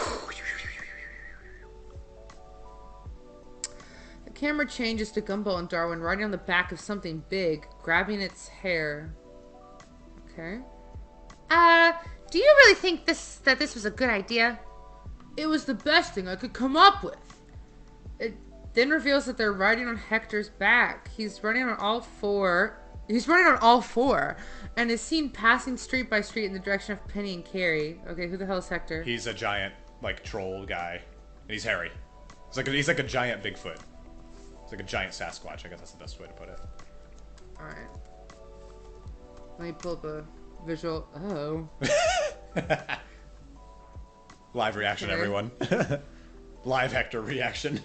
camera changes to Gumball and Darwin riding on the back of something big, grabbing its hair. Okay. Do you really think that this was a good idea? It was the best thing I could come up with. It then reveals that they're riding on Hector's back. He's running on all four, and is seen passing street by street in the direction of Penny and Carrie. Okay, who the hell is Hector? He's a giant, troll guy. And he's hairy. He's like a giant Bigfoot. He's like a giant Sasquatch. I guess that's the best way to put it. Alright. Let me pull up a visual. Oh. Live reaction, okay. Everyone. Live Hector reaction.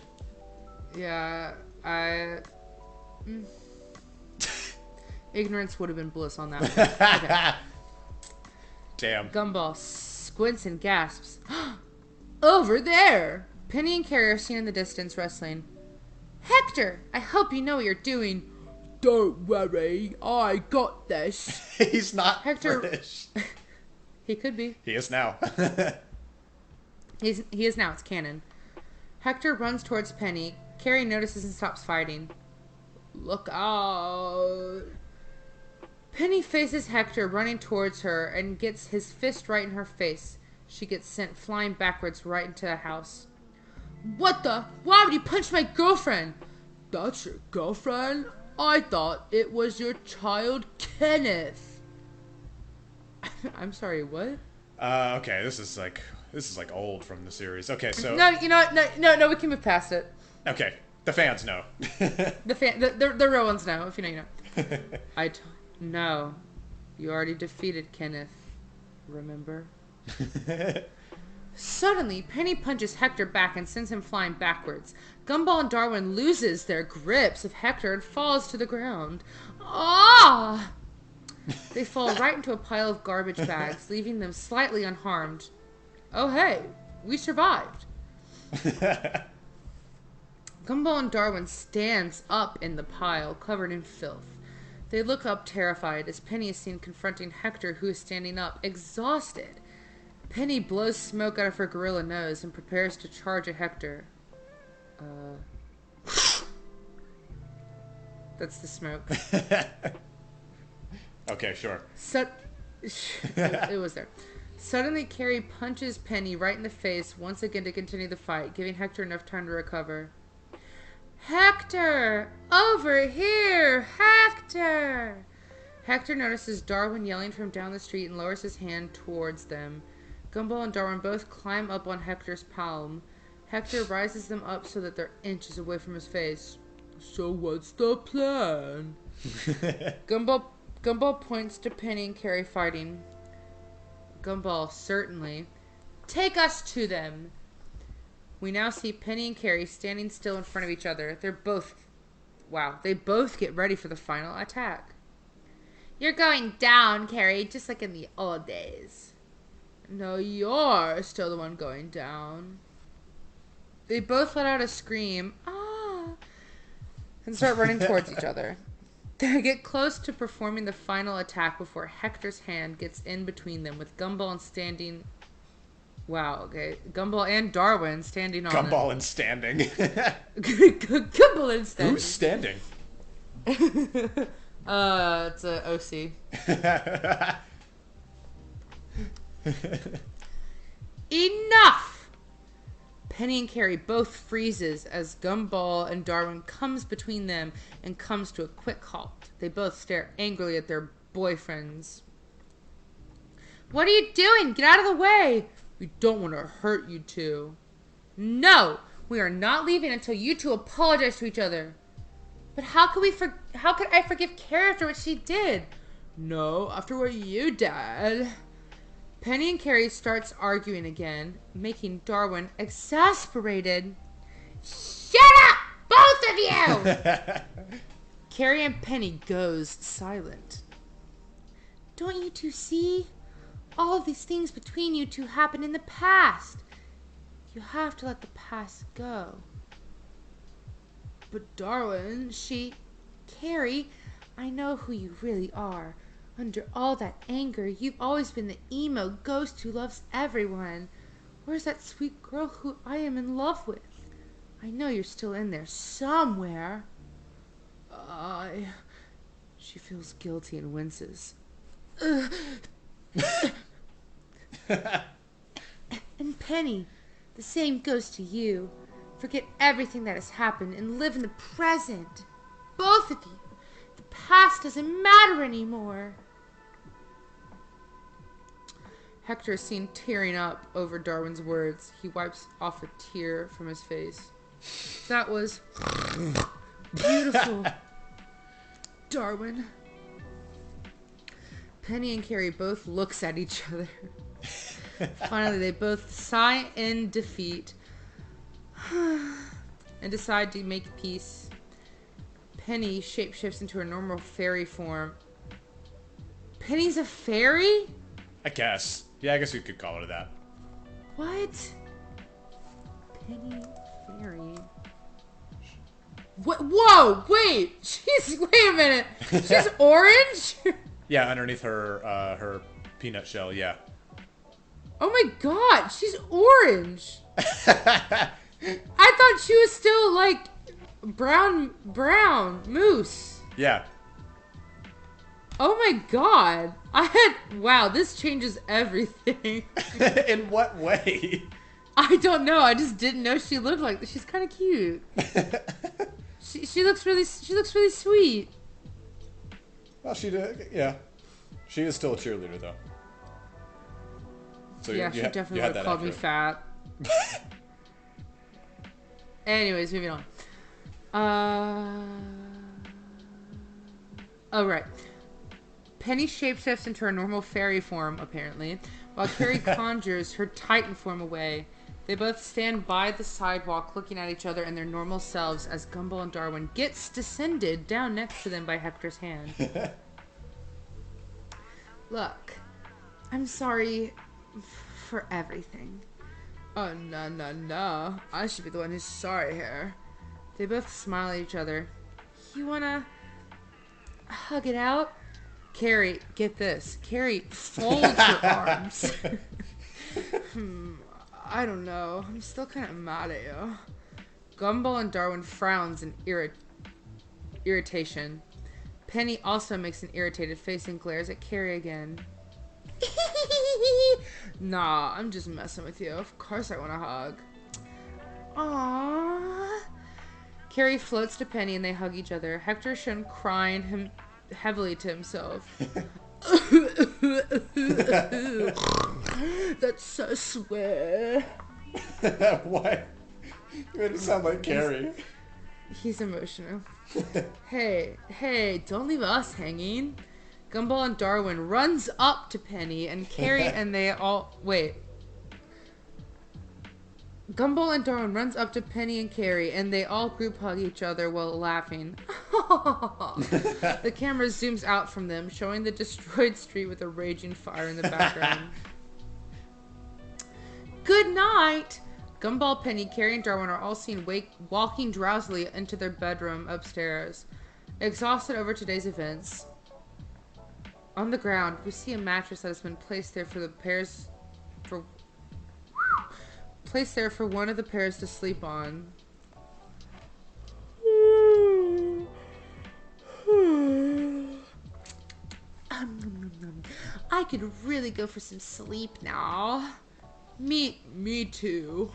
Yeah, ignorance would have been bliss on that one. Okay. Damn. Gumball squints and gasps. Over there! Penny and Carrie are seen in the distance wrestling. Hector, I hope you know what you're doing. Don't worry, I got this. He's not Hector... British. He could be. He is now. He is now. It's canon. Hector runs towards Penny. Carrie notices and stops fighting. Look out. Penny faces Hector running towards her and gets his fist right in her face. She gets sent flying backwards right into a house. What the? Why would you punch my girlfriend? That's your girlfriend? I thought it was your child, Kenneth. I'm sorry, what? Okay, this is like old from the series. Okay, so No, you know what? No, we can move past it. Okay, the fans know. The real ones know. If you know, you know. No, you already defeated Kenneth. Remember? Suddenly, Penny punches Hector back and sends him flying backwards. Gumball and Darwin loses their grips of Hector and falls to the ground. Ah! They fall right into a pile of garbage bags, leaving them slightly unharmed. Oh hey, we survived. Gumball and Darwin stands up in the pile, covered in filth. They look up terrified as Penny is seen confronting Hector, who is standing up, exhausted. Penny blows smoke out of her gorilla nose and prepares to charge at Hector. That's the smoke. Okay, sure. It was there. Suddenly, Carrie punches Penny right in the face once again to continue the fight, giving Hector enough time to recover. Hector! Over here! Hector! Hector notices Darwin yelling from down the street and lowers his hand towards them. Gumball and Darwin both climb up on Hector's palm. Hector rises them up so that they're inches away from his face. So what's the plan? Gumball points to Penny and Carrie fighting. Gumball, certainly. Take us to them. We now see Penny and Carrie standing still in front of each other. They both get ready for the final attack. You're going down, Carrie, just like in the old days. No, you're still the one going down. They both let out a scream, ah, and start running towards each other. They get close to performing the final attack before Hector's hand gets in between them, with Gumball and standing... Wow, okay. Gumball and Darwin standing on Gumball and standing. Gumball and standing. Who's standing? It's a OC. Enough! Penny and Carrie both freezes as Gumball and Darwin comes between them and comes to a quick halt. They both stare angrily at their boyfriends. What are you doing? Get out of the way! We don't want to hurt you two. No! We are not leaving until you two apologize to each other. But how could I forgive Carrie after what she did? No, after what you did. Penny and Carrie starts arguing again, making Darwin exasperated. Shut up, both of you! Carrie and Penny goes silent. Don't you two see? All of these things between you two happened in the past. You have to let the past go. But Darwin, Carrie, I know who you really are. Under all that anger, you've always been the emo ghost who loves everyone. Where's that sweet girl who I am in love with? I know you're still in there somewhere. She feels guilty and winces. And Penny, the same goes to you. Forget everything that has happened and live in the present. Both of you. The past doesn't matter anymore. Hector is seen tearing up over Darwin's words. He wipes off a tear from his face. That was beautiful, Darwin. Penny and Carrie both looks at each other. Finally, they both sigh in defeat and decide to make peace. Penny shapeshifts into her normal fairy form. Penny's a fairy? I guess. Yeah, I guess we could call it that. What? Penny fairy. What? Whoa! Wait! Wait a minute! She's orange? Yeah, underneath her her peanut shell, yeah. Oh my god, she's orange. I thought she was still like brown moose. Yeah. Oh my god. Wow, this changes everything. In what way? I don't know. I just didn't know she looked like this. She's kind of cute. She looks really sweet. Well, yeah. She is still a cheerleader, though. So yeah, she definitely would have called me fat. Anyways, moving on. Oh, right. Penny shapeshifts into her normal fairy form, apparently, while Carrie conjures her Titan form away. They both stand by the sidewalk looking at each other in their normal selves as Gumball and Darwin gets descended down next to them by Hector's hand. Look, I'm sorry for everything. Oh, no. I should be the one who's sorry here. They both smile at each other. You wanna hug it out? Carrie, get this. Carrie folds her arms. I don't know. I'm still kind of mad at you. Gumball and Darwin frowns in irritation. Penny also makes an irritated face and glares at Carrie again. Nah, I'm just messing with you. Of course I want a hug. Aww. Carrie floats to Penny and they hug each other. Hector is shown crying heavily to himself. That's so sweet. Why? You made it sound like Carrie. He's emotional. Hey, don't leave us hanging. Gumball and Darwin runs up to Penny and Carrie and they all... Wait. Gumball and Darwin runs up to Penny and Carrie and they all group hug each other while laughing. The camera zooms out from them, showing the destroyed street with a raging fire in the background. Good night! Gumball, Penny, Carrie, and Darwin are all seen walking drowsily into their bedroom upstairs, exhausted over today's events. On the ground, we see a mattress that has been placed there for one of the pairs to sleep on. I could really go for some sleep now. Me too.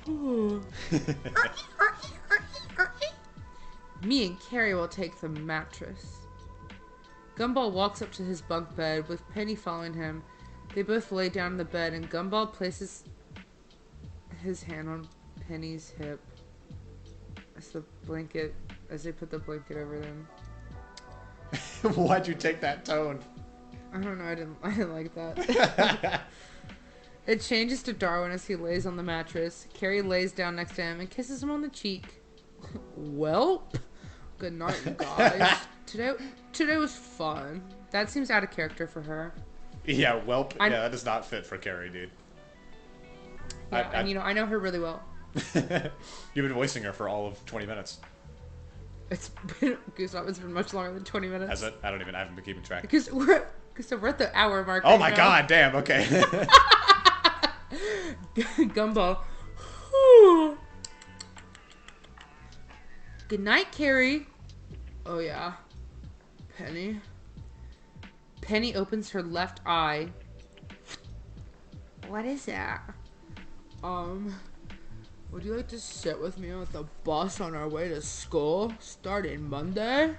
Me and Carrie will take the mattress. Gumball walks up to his bunk bed with Penny following him. They both lay down in the bed and Gumball places his hand on Penny's hip as they put the blanket over them. Why'd you take that tone? I don't know, I didn't like that. It changes to Darwin as he lays on the mattress. Carrie lays down next to him and kisses him on the cheek. Welp. Good night, you guys. Today was fun. That seems out of character for her. Yeah, welp. Yeah, that does not fit for Carrie, dude. Yeah, I know her really well. You've been voicing her for all of 20 minutes. It's been, Gustav, it's been much longer than 20 minutes. Has it? I haven't been keeping track. Because we're at the hour mark. Oh my god, damn, okay. Gumball. Good night, Carrie. Oh yeah. Penny. Penny opens her left eye. What is that? Would you like to sit with me on the bus on our way to school starting Monday?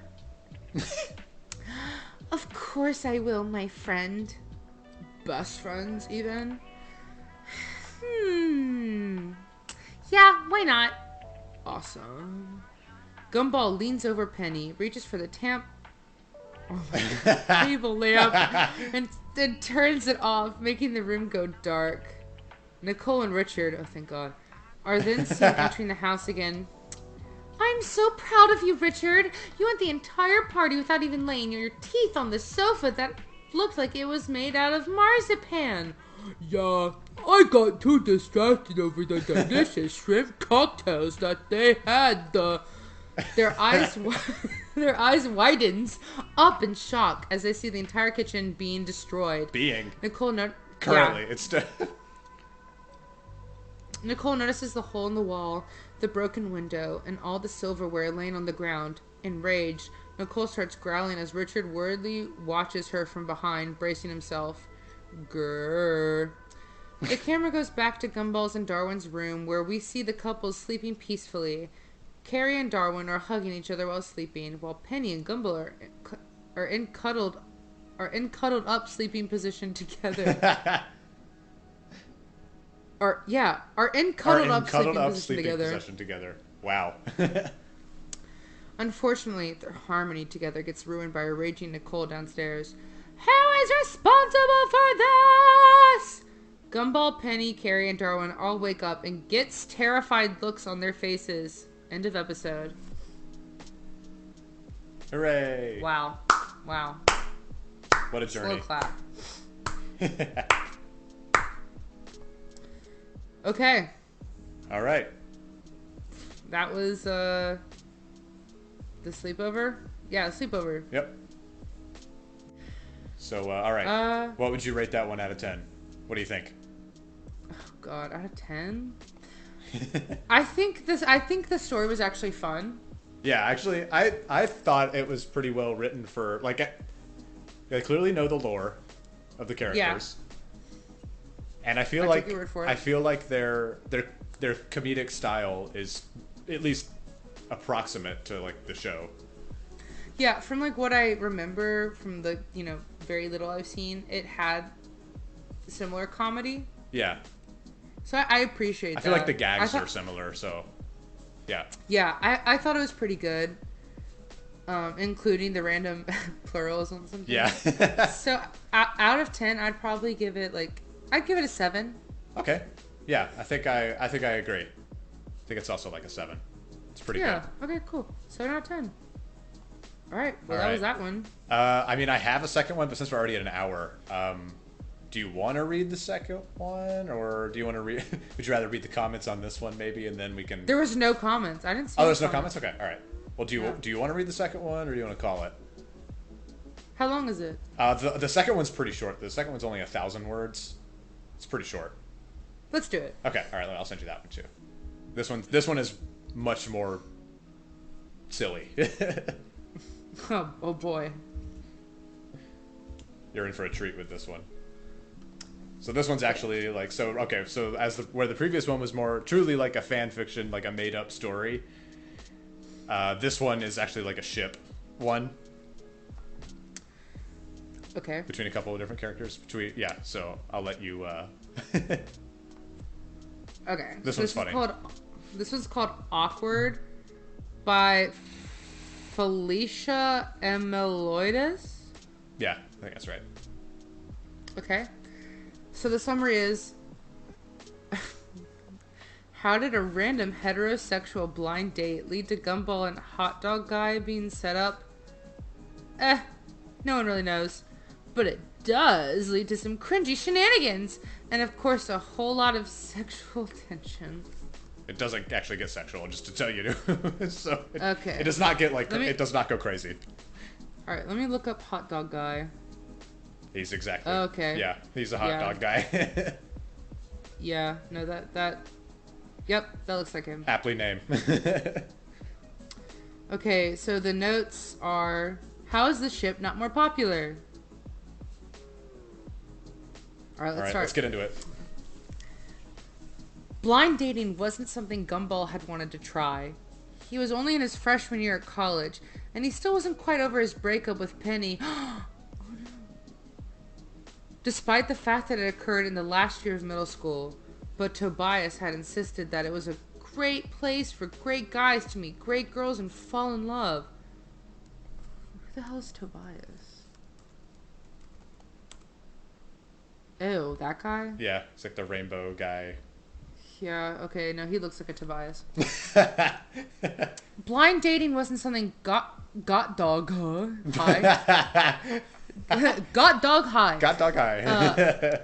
Of course I will, my friend. Best friends, even? Yeah, why not? Awesome. Gumball leans over Penny, reaches for the table lamp, and then turns it off, making the room go dark. Nicole and Richard, oh thank God, are then seen entering the house again. I'm so proud of you, Richard. You went the entire party without even laying your teeth on the sofa that looked like it was made out of marzipan. Yeah, I got too distracted over the delicious shrimp cocktails that they had. Their eyes widens up in shock as they see the entire kitchen being destroyed. Nicole notices the hole in the wall, the broken window, and all the silverware laying on the ground. Enraged, Nicole starts growling as Richard worriedly watches her from behind, bracing himself. Grrr. The camera goes back to Gumball's and Darwin's room, where we see the couple sleeping peacefully. Carrie and Darwin are hugging each other while sleeping, while Penny and Gumball are in cuddled up sleeping position together. Are in cuddled up sleeping position together. Wow. Unfortunately, their harmony together gets ruined by a raging Nicole downstairs. Who is responsible for this? Gumball, Penny, Carrie, and Darwin all wake up and gets terrified looks on their faces. End of episode. Hooray. Wow. What a journey. Slow clap. Okay. All right. That was the sleepover? Yeah, sleepover. Yep. So, all right. What would you rate that one out of 10? What do you think? Oh God, out of 10? I think the story was actually fun. Yeah, actually, I thought it was pretty well written for, like, they clearly know the lore of the characters. And I feel I like take your word for it. I feel like their comedic style is at least approximate to like the show. Yeah, from like what I remember from the very little I've seen, it had similar comedy. Yeah. So I appreciate that. I feel like the gags are similar, so yeah. Yeah, I thought it was pretty good. Including the random pluralisms and things. Yeah. So out of 10, I'd probably give it I'd give it a 7. Okay. Yeah, I think I agree. I think it's also like a 7. It's pretty good. Yeah. Okay, cool. 7 out of 10. All right. Well, that was that one. I mean, I have a second one, but since we're already at an hour, do you want to read the second one, or do you want to read? Would you rather read the comments on this one, maybe, and then we can? There was no comments. I didn't see. Oh, there's no comments. Okay, all right. Well, do you Yeah. want to read the second one, or do you want to call it? How long is it? The second one's pretty short. The second one's only 1,000 words. It's pretty short. Let's do it. Okay, all right. I'll send you that one too. This one is much more silly. Oh boy. You're in for a treat with this one. So this one's actually like so where the previous one was more truly like a fan fiction, like a made up story. This one is actually like a ship one. Okay. Between a couple of different characters. So I'll let you Okay. This one's funny. This was called Awkward by Felicia Emeloides. Yeah, I think that's right. Okay. So the summary is, how did a random heterosexual blind date lead to Gumball and Hot Dog Guy being set up? No one really knows. But it does lead to some cringy shenanigans. And of course, a whole lot of sexual tension. It doesn't actually get sexual, just to tell you. So Okay. It does not get like it does not go crazy. All right, let me look up Hot Dog Guy. He's exactly. Okay. Yeah, he's a hot dog guy. Yeah, no, yep, that looks like him. Aptly named. Okay, so the notes are, how is the ship not more popular? All right, let's start. Let's get into it. Blind dating wasn't something Gumball had wanted to try. He was only in his freshman year at college, and he still wasn't quite over his breakup with Penny. Oh no. Despite the fact that it occurred in the last year of middle school, but Tobias had insisted that it was a great place for great guys to meet great girls and fall in love. Who the hell is Tobias? Ew, that guy? Yeah, it's like the rainbow guy. Yeah, okay, no, he looks like a Tobias. Blind dating wasn't something got dog high. Got dog high. Got dog high.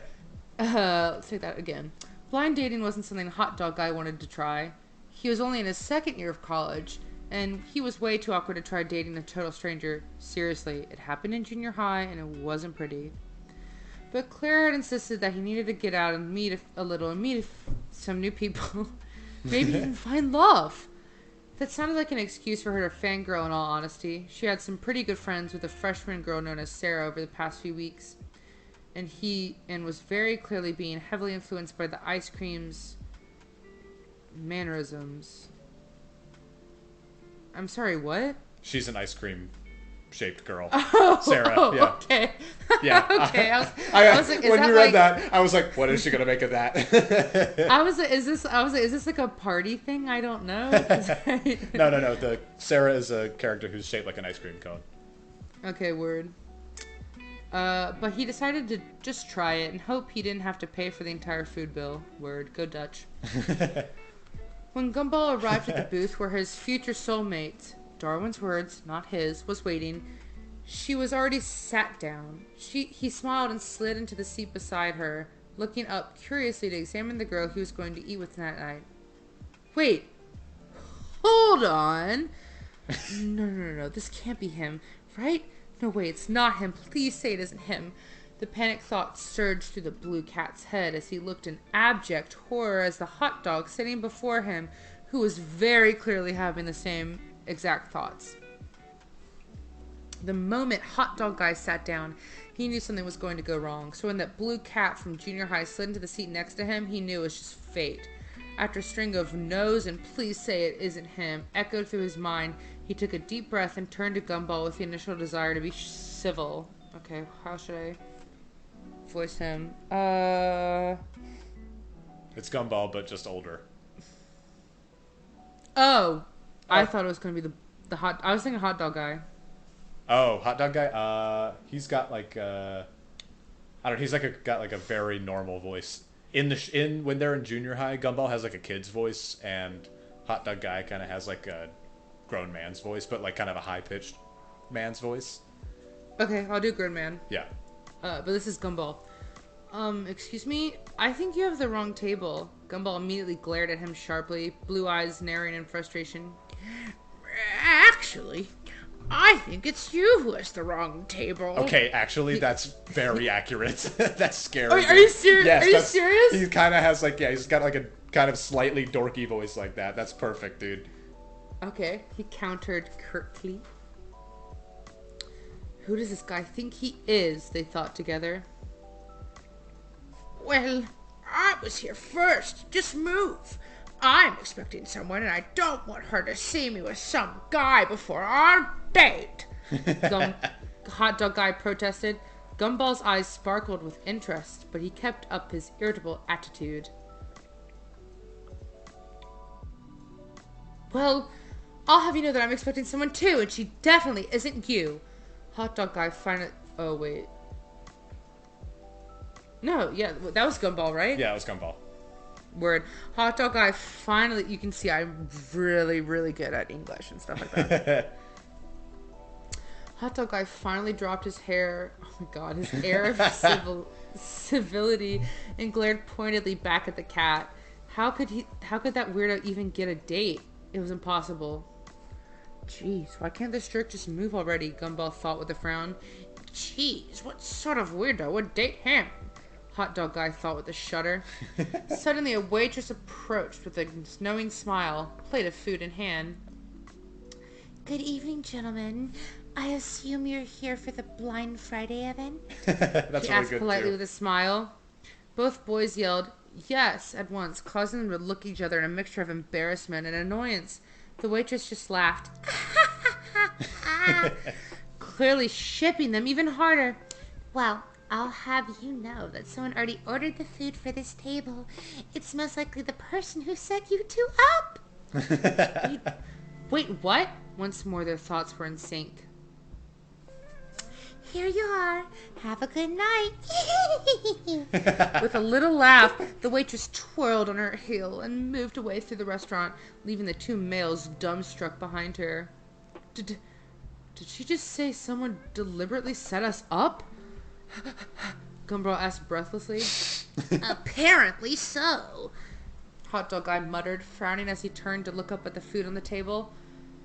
Let's take that again. Blind dating wasn't something Hot Dog Guy wanted to try. He was only in his second year of college, and he was way too awkward to try dating a total stranger. Seriously, it happened in junior high, and it wasn't pretty. But Claire had insisted that he needed to get out and meet some new people. Maybe even find love. That sounded like an excuse for her to fangirl, in all honesty. She had some pretty good friends with a freshman girl known as Sarah over the past few weeks. And was very clearly being heavily influenced by the ice cream's mannerisms. I'm sorry, what? She's an ice cream shaped girl. Oh, Sarah. oh, Yeah. okay. Yeah. Okay. I was like, is when that you read like, that, I was like, what is she gonna make of that? I was like, is this like a party thing? I don't know. No. Sarah is a character who's shaped like an ice cream cone. Okay, word. But he decided to just try it and hope he didn't have to pay for the entire food bill. Word. Go Dutch. When Gumball arrived at the booth where his future soulmate, Darwin's words, not his, was waiting, she was already sat down. He smiled and slid into the seat beside her, looking up curiously to examine the girl he was going to eat with that night. Wait. Hold on. No. This can't be him, right? No way, it's not him. Please say it isn't him. The panic thought surged through the blue cat's head as he looked in abject horror as the hot dog sitting before him, who was very clearly having the same exact thoughts. The moment Hot Dog Guy sat down, he knew something was going to go wrong. So when that blue cat from junior high slid into the seat next to him, he knew it was just fate. After a string of no's and please say it isn't him echoed through his mind, he took a deep breath and turned to Gumball with the initial desire to be civil. Okay, how should I voice him? It's Gumball, but just older. Oh, I thought it was going to be the hot... I was thinking Hot Dog Guy. Oh, Hot Dog Guy? He's got like I don't know, he's like got like a very normal voice. When they're in junior high, Gumball has like a kid's voice, and Hot Dog Guy kind of has like a grown man's voice, but like kind of a high-pitched man's voice. Okay, I'll do grown man. Yeah. But this is Gumball. Excuse me? I think you have the wrong table. Gumball immediately glared at him sharply, blue eyes narrowing in frustration. Actually, I think it's you who has the wrong table. Okay, actually, that's very accurate. That's scary. Are you serious? Yes, Are you serious? He kind of has like, yeah, he's got like a kind of slightly dorky voice like that. That's perfect, dude. Okay, he countered curtly. Who does this guy think he is? They thought together. Well, I was here first. Just move. I'm expecting someone, and I don't want her to see me with some guy before our date. Hot Dog Guy protested. Gumball's eyes sparkled with interest, but he kept up his irritable attitude. Well, I'll have you know that I'm expecting someone too, and she definitely isn't you. Hot Dog Guy finally... Oh, wait. No, yeah, that was Gumball, right? Yeah, it was Gumball. Word. Hot Dog Guy finally... You can see I'm really, really good at English and stuff like that. Hot Dog Guy finally dropped his hair... Oh my god, his air of civility and glared pointedly back at the cat. How could that weirdo even get a date? It was impossible. Jeez, why can't this jerk just move already? Gumball thought with a frown. Jeez, what sort of weirdo would date him? Hot Dog Guy thought with a shudder. Suddenly, a waitress approached with a knowing smile, plate of food in hand. Good evening, gentlemen. I assume you're here for the Blind Friday event? That's She really asked good politely too. with a smile. Both boys yelled, yes, at once, causing them to look at each other in a mixture of embarrassment and annoyance. The waitress just laughed. Clearly shipping them even harder. Well, I'll have you know that someone already ordered the food for this table. It's most likely the person who set you two up. Wait, what? Once more their thoughts were in sync. Here you are. Have a good night. With a little laugh, the waitress twirled on her heel and moved away through the restaurant, leaving the two males dumbstruck behind her. Did she just say someone deliberately set us up? Gumball asked breathlessly. Apparently so. Hot Dog Guy muttered, frowning as he turned to look up at the food on the table.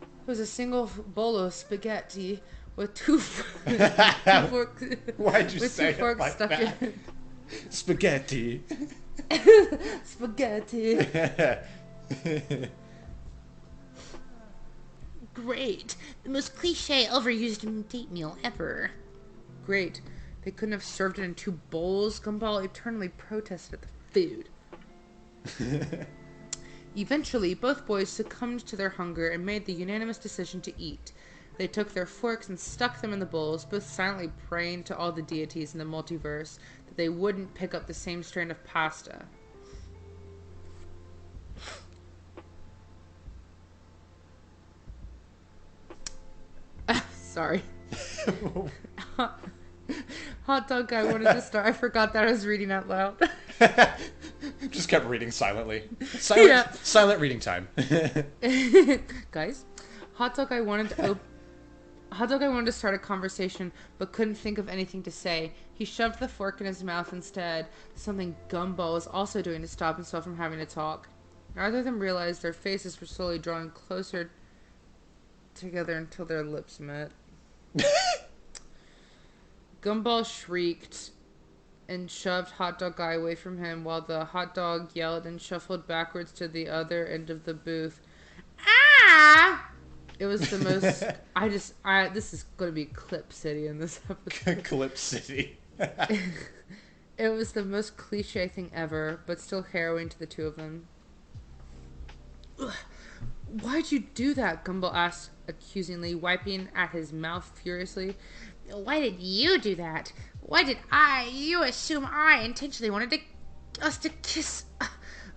It was a single bowl of spaghetti with two forks. Why'd you with say two forks it like stuck that? in. Spaghetti. Spaghetti. Great. The most cliche, overused date meal ever. Great. They couldn't have served it in two bowls. Gumball eternally protested at the food. Eventually, both boys succumbed to their hunger and made the unanimous decision to eat. They took their forks and stuck them in the bowls, both silently praying to all the deities in the multiverse that they wouldn't pick up the same strand of pasta. Sorry. Hot Dog Guy wanted to start. I forgot that I was reading out loud. Just kept reading silently. Silent reading time. Guys, Hot Dog Guy wanted to start a conversation, but couldn't think of anything to say. He shoved the fork in his mouth instead, something Gumball was also doing to stop himself from having to talk. Neither of them realized their faces were slowly drawing closer together until their lips met. Gumball shrieked and shoved Hot Dog Guy away from him while the hot dog yelled and shuffled backwards to the other end of the booth. Ah! It was the most. This is going to be Clip City in this episode. Clip City. It was the most cliche thing ever, but still harrowing to the two of them. Why'd you do that? Gumball asked accusingly, wiping at his mouth furiously. Why did you do that? Why did you assume I intentionally wanted us to kiss?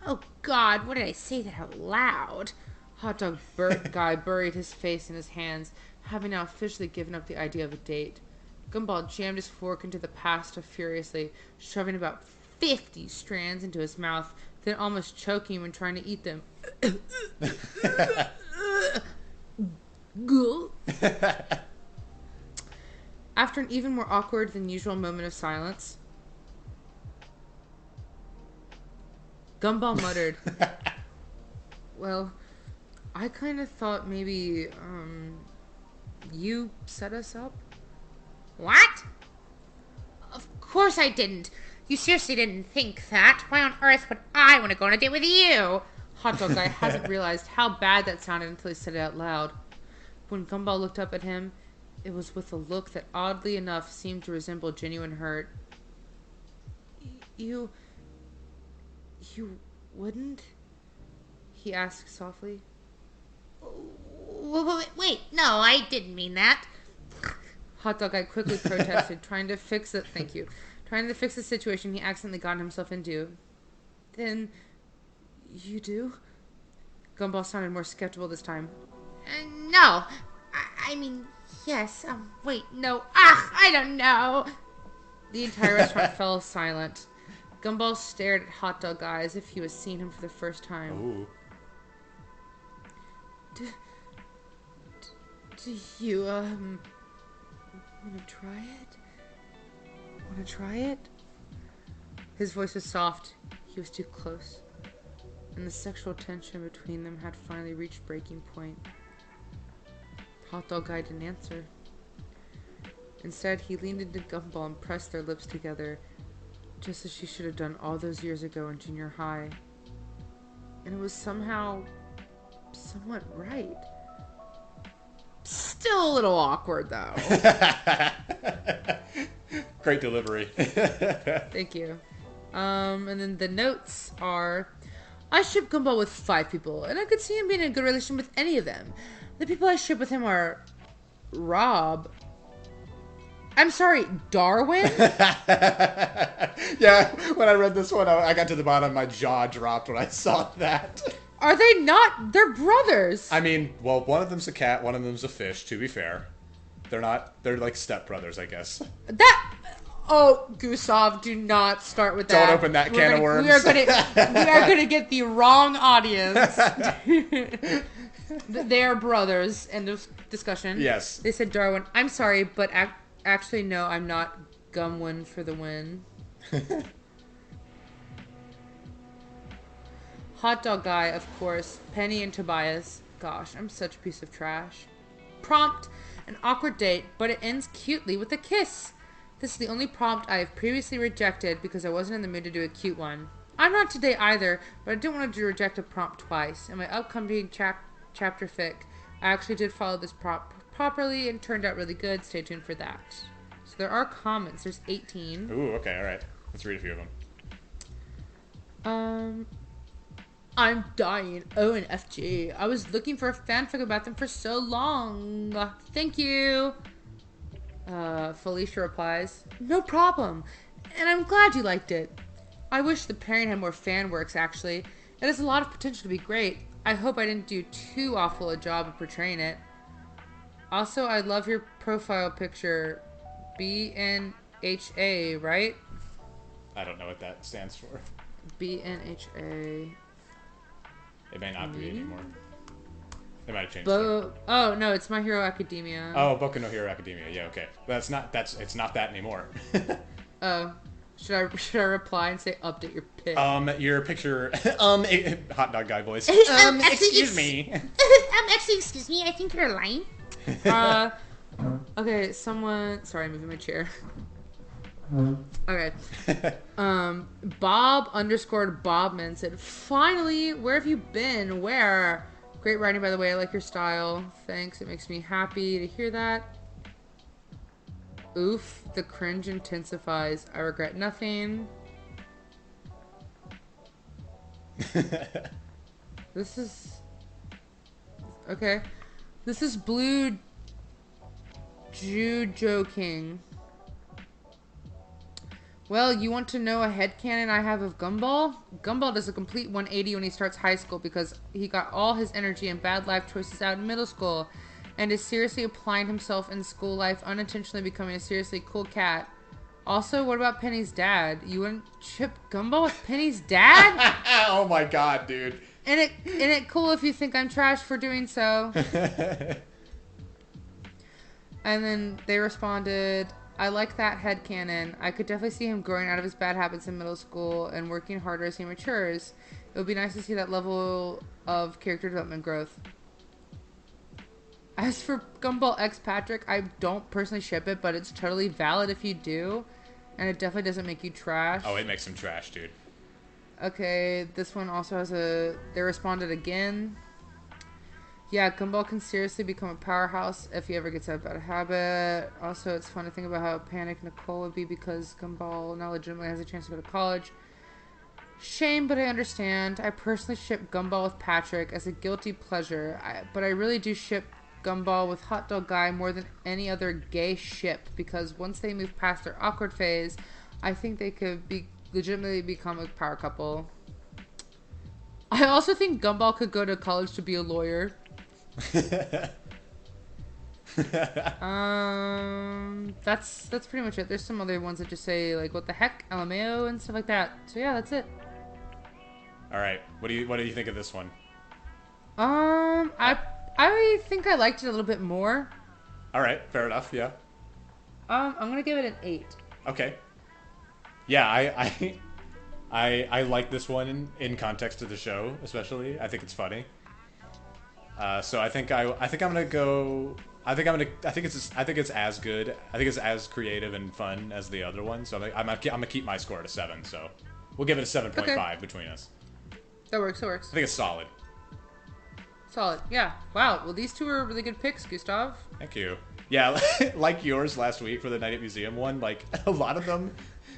Oh God, what did I say that out loud? Hot dog guy buried his face in his hands, having now officially given up the idea of a date. Gumball jammed his fork into the pasta furiously, shoving about 50 strands into his mouth, then almost choking when trying to eat them. After an even more awkward than usual moment of silence, Gumball muttered, well, I kind of thought maybe, you set us up? What? Of course I didn't. You seriously didn't think that? Why on earth would I want to go on a date with you? Hot dog guy hasn't realized how bad that sounded until he said it out loud. When Gumball looked up at him, it was with a look that oddly enough seemed to resemble genuine hurt. You wouldn't? He asked softly. Wait, no, I didn't mean that. Hot dog guy quickly protested, trying to fix the situation he accidentally got himself into. Then, you do? Gumball sounded more skeptical this time. No, I mean, yes. Wait, no. I don't know. The entire restaurant fell silent. Gumball stared at Hot Dog Guy as if he was seeing him for the first time. Ooh. Do you, wanna try it? Wanna try it? His voice was soft. He was too close. And the sexual tension between them had finally reached breaking point. Hot Dog Guy didn't answer. Instead, he leaned into Gumball and pressed their lips together, just as she should have done all those years ago in junior high. And it was somewhat right. Still a little awkward, though. Great delivery. Thank you. And then the notes are, I ship Gumball with 5 people, and I could see him being in a good relation with any of them. The people I ship with him are Rob. I'm sorry, Darwin? Yeah, when I read this one, I got to the bottom, my jaw dropped when I saw that. Are they not? They're brothers. I mean, well, one of them's a cat, one of them's a fish, to be fair. They're like stepbrothers, I guess. Oh, Gustav, do not start with that. Don't open that can of worms. We are gonna get the wrong audience. They are brothers. End of discussion. Yes. They said Darwin. I'm sorry, but actually, no, I'm not. Gumwin for the win. Hot Dog Guy, of course. Penny and Tobias. Gosh, I'm such a piece of trash. Prompt. An awkward date, but it ends cutely with a kiss. This is the only prompt I have previously rejected because I wasn't in the mood to do a cute one. I'm not today either, but I didn't want to reject a prompt twice. In my upcoming chapter fic, I actually did follow this prompt properly and turned out really good. Stay tuned for that. So there are comments. There's 18. Ooh, okay, alright. Let's read a few of them. I'm dying. Oh, and FG. I was looking for a fanfic about them for so long. Thank you. Felicia replies, no problem. And I'm glad you liked it. I wish the pairing had more fan works, actually. It has a lot of potential to be great. I hope I didn't do too awful a job of portraying it. Also, I love your profile picture. BNHA, right? I don't know what that stands for. BNHA. It may not be anymore. They might have changed it. Oh, no, it's My Hero Academia. Oh, Boku no Hero Academia. Yeah, okay. But it's not that anymore. Oh. Should I reply and say update your pic? Your picture hot dog guy voice. Excuse me. Actually, excuse me, I think you're lying. Okay, sorry, I'm moving my chair. Okay. Bob_Bobman said, finally, where have you been? Where? Great writing, by the way. I like your style. Thanks. It makes me happy to hear that. Oof. The cringe intensifies. I regret nothing. This is... Okay. This is Blue Jujo King. Well, you want to know a headcanon I have of Gumball? Gumball does a complete 180 when he starts high school because he got all his energy and bad life choices out in middle school and is seriously applying himself in school life, unintentionally becoming a seriously cool cat. Also, what about Penny's dad? You wouldn't ship Gumball with Penny's dad? Oh my god, dude. Ain't it cool if you think I'm trash for doing so? And then they responded, I like that headcanon. I could definitely see him growing out of his bad habits in middle school and working harder as he matures. It would be nice to see that level of character development growth. As for Gumball X Patrick, I don't personally ship it, but it's totally valid if you do. And it definitely doesn't make you trash. Oh, it makes him trash, dude. Okay, this one also has a... They responded again. Yeah, Gumball can seriously become a powerhouse if he ever gets out of bad habit. Also, it's fun to think about how panicked Nicole would be because Gumball now legitimately has a chance to go to college. Shame, but I understand. I personally ship Gumball with Patrick as a guilty pleasure, but I really do ship Gumball with Hot Dog Guy more than any other gay ship because once they move past their awkward phase, I think they could legitimately become a power couple. I also think Gumball could go to college to be a lawyer. That's pretty much it. There's some other ones that just say like what the heck, LMAO and stuff like that. So yeah, that's it. All right. What do you think of this one? I think I liked it a little bit more. All right, fair enough. Yeah. I'm gonna give it an 8. Okay. Yeah, I like this one in context of the show, especially. I think it's funny. So I think I'm gonna go. I think it's as good. I think it's as creative and fun as the other one. So I'm gonna keep my score at a 7. So we'll give it a 7.5 between us. That works. I think it's solid. Solid. Yeah. Wow. Well, these two are really good picks, Gustav. Thank you. Yeah, like yours last week for the Night at Museum one. Like a lot of them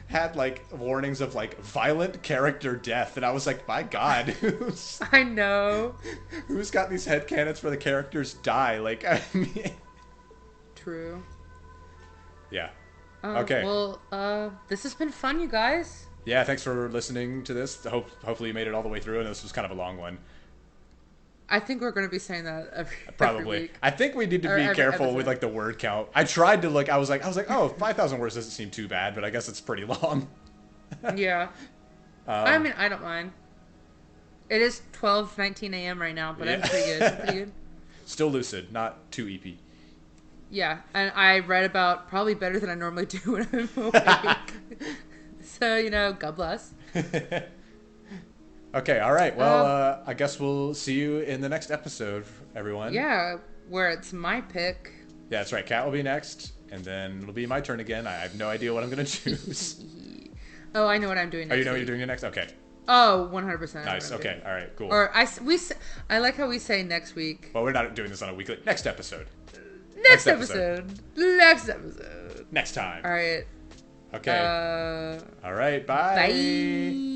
had like warnings of like violent character death, and I was like, my God, I know. Who's got these headcanons for the characters die? Like, I mean, true. Yeah. Okay. Well, this has been fun, you guys. Yeah, thanks for listening to this. Hopefully you made it all the way through, and this was kind of a long one. I think we're going to be saying that Probably. every week. I think we need to be careful with like the word count. I tried to look. I was like, oh, 5,000 words doesn't seem too bad, but I guess it's pretty long. Yeah. I mean, I don't mind. It is 12:19 a.m. right now, but I'm pretty good. Still lucid, not too EP. Yeah, and I read about probably better than I normally do when I'm awake. So, God bless. Okay, all right. Well, I guess we'll see you in the next episode, everyone. Yeah, where it's my pick. Yeah, that's right. Kat will be next, and then it'll be my turn again. I have no idea what I'm going to choose. Oh, I know what I'm doing next. Oh, you know what you're doing next? Okay. Oh, 100%. Nice. Okay. All right. Cool. Or I like how we say next week. Well, we're not doing this on a weekly. Next episode. Next episode. Next episode. Next time. All right. Okay. All right. Bye. Bye.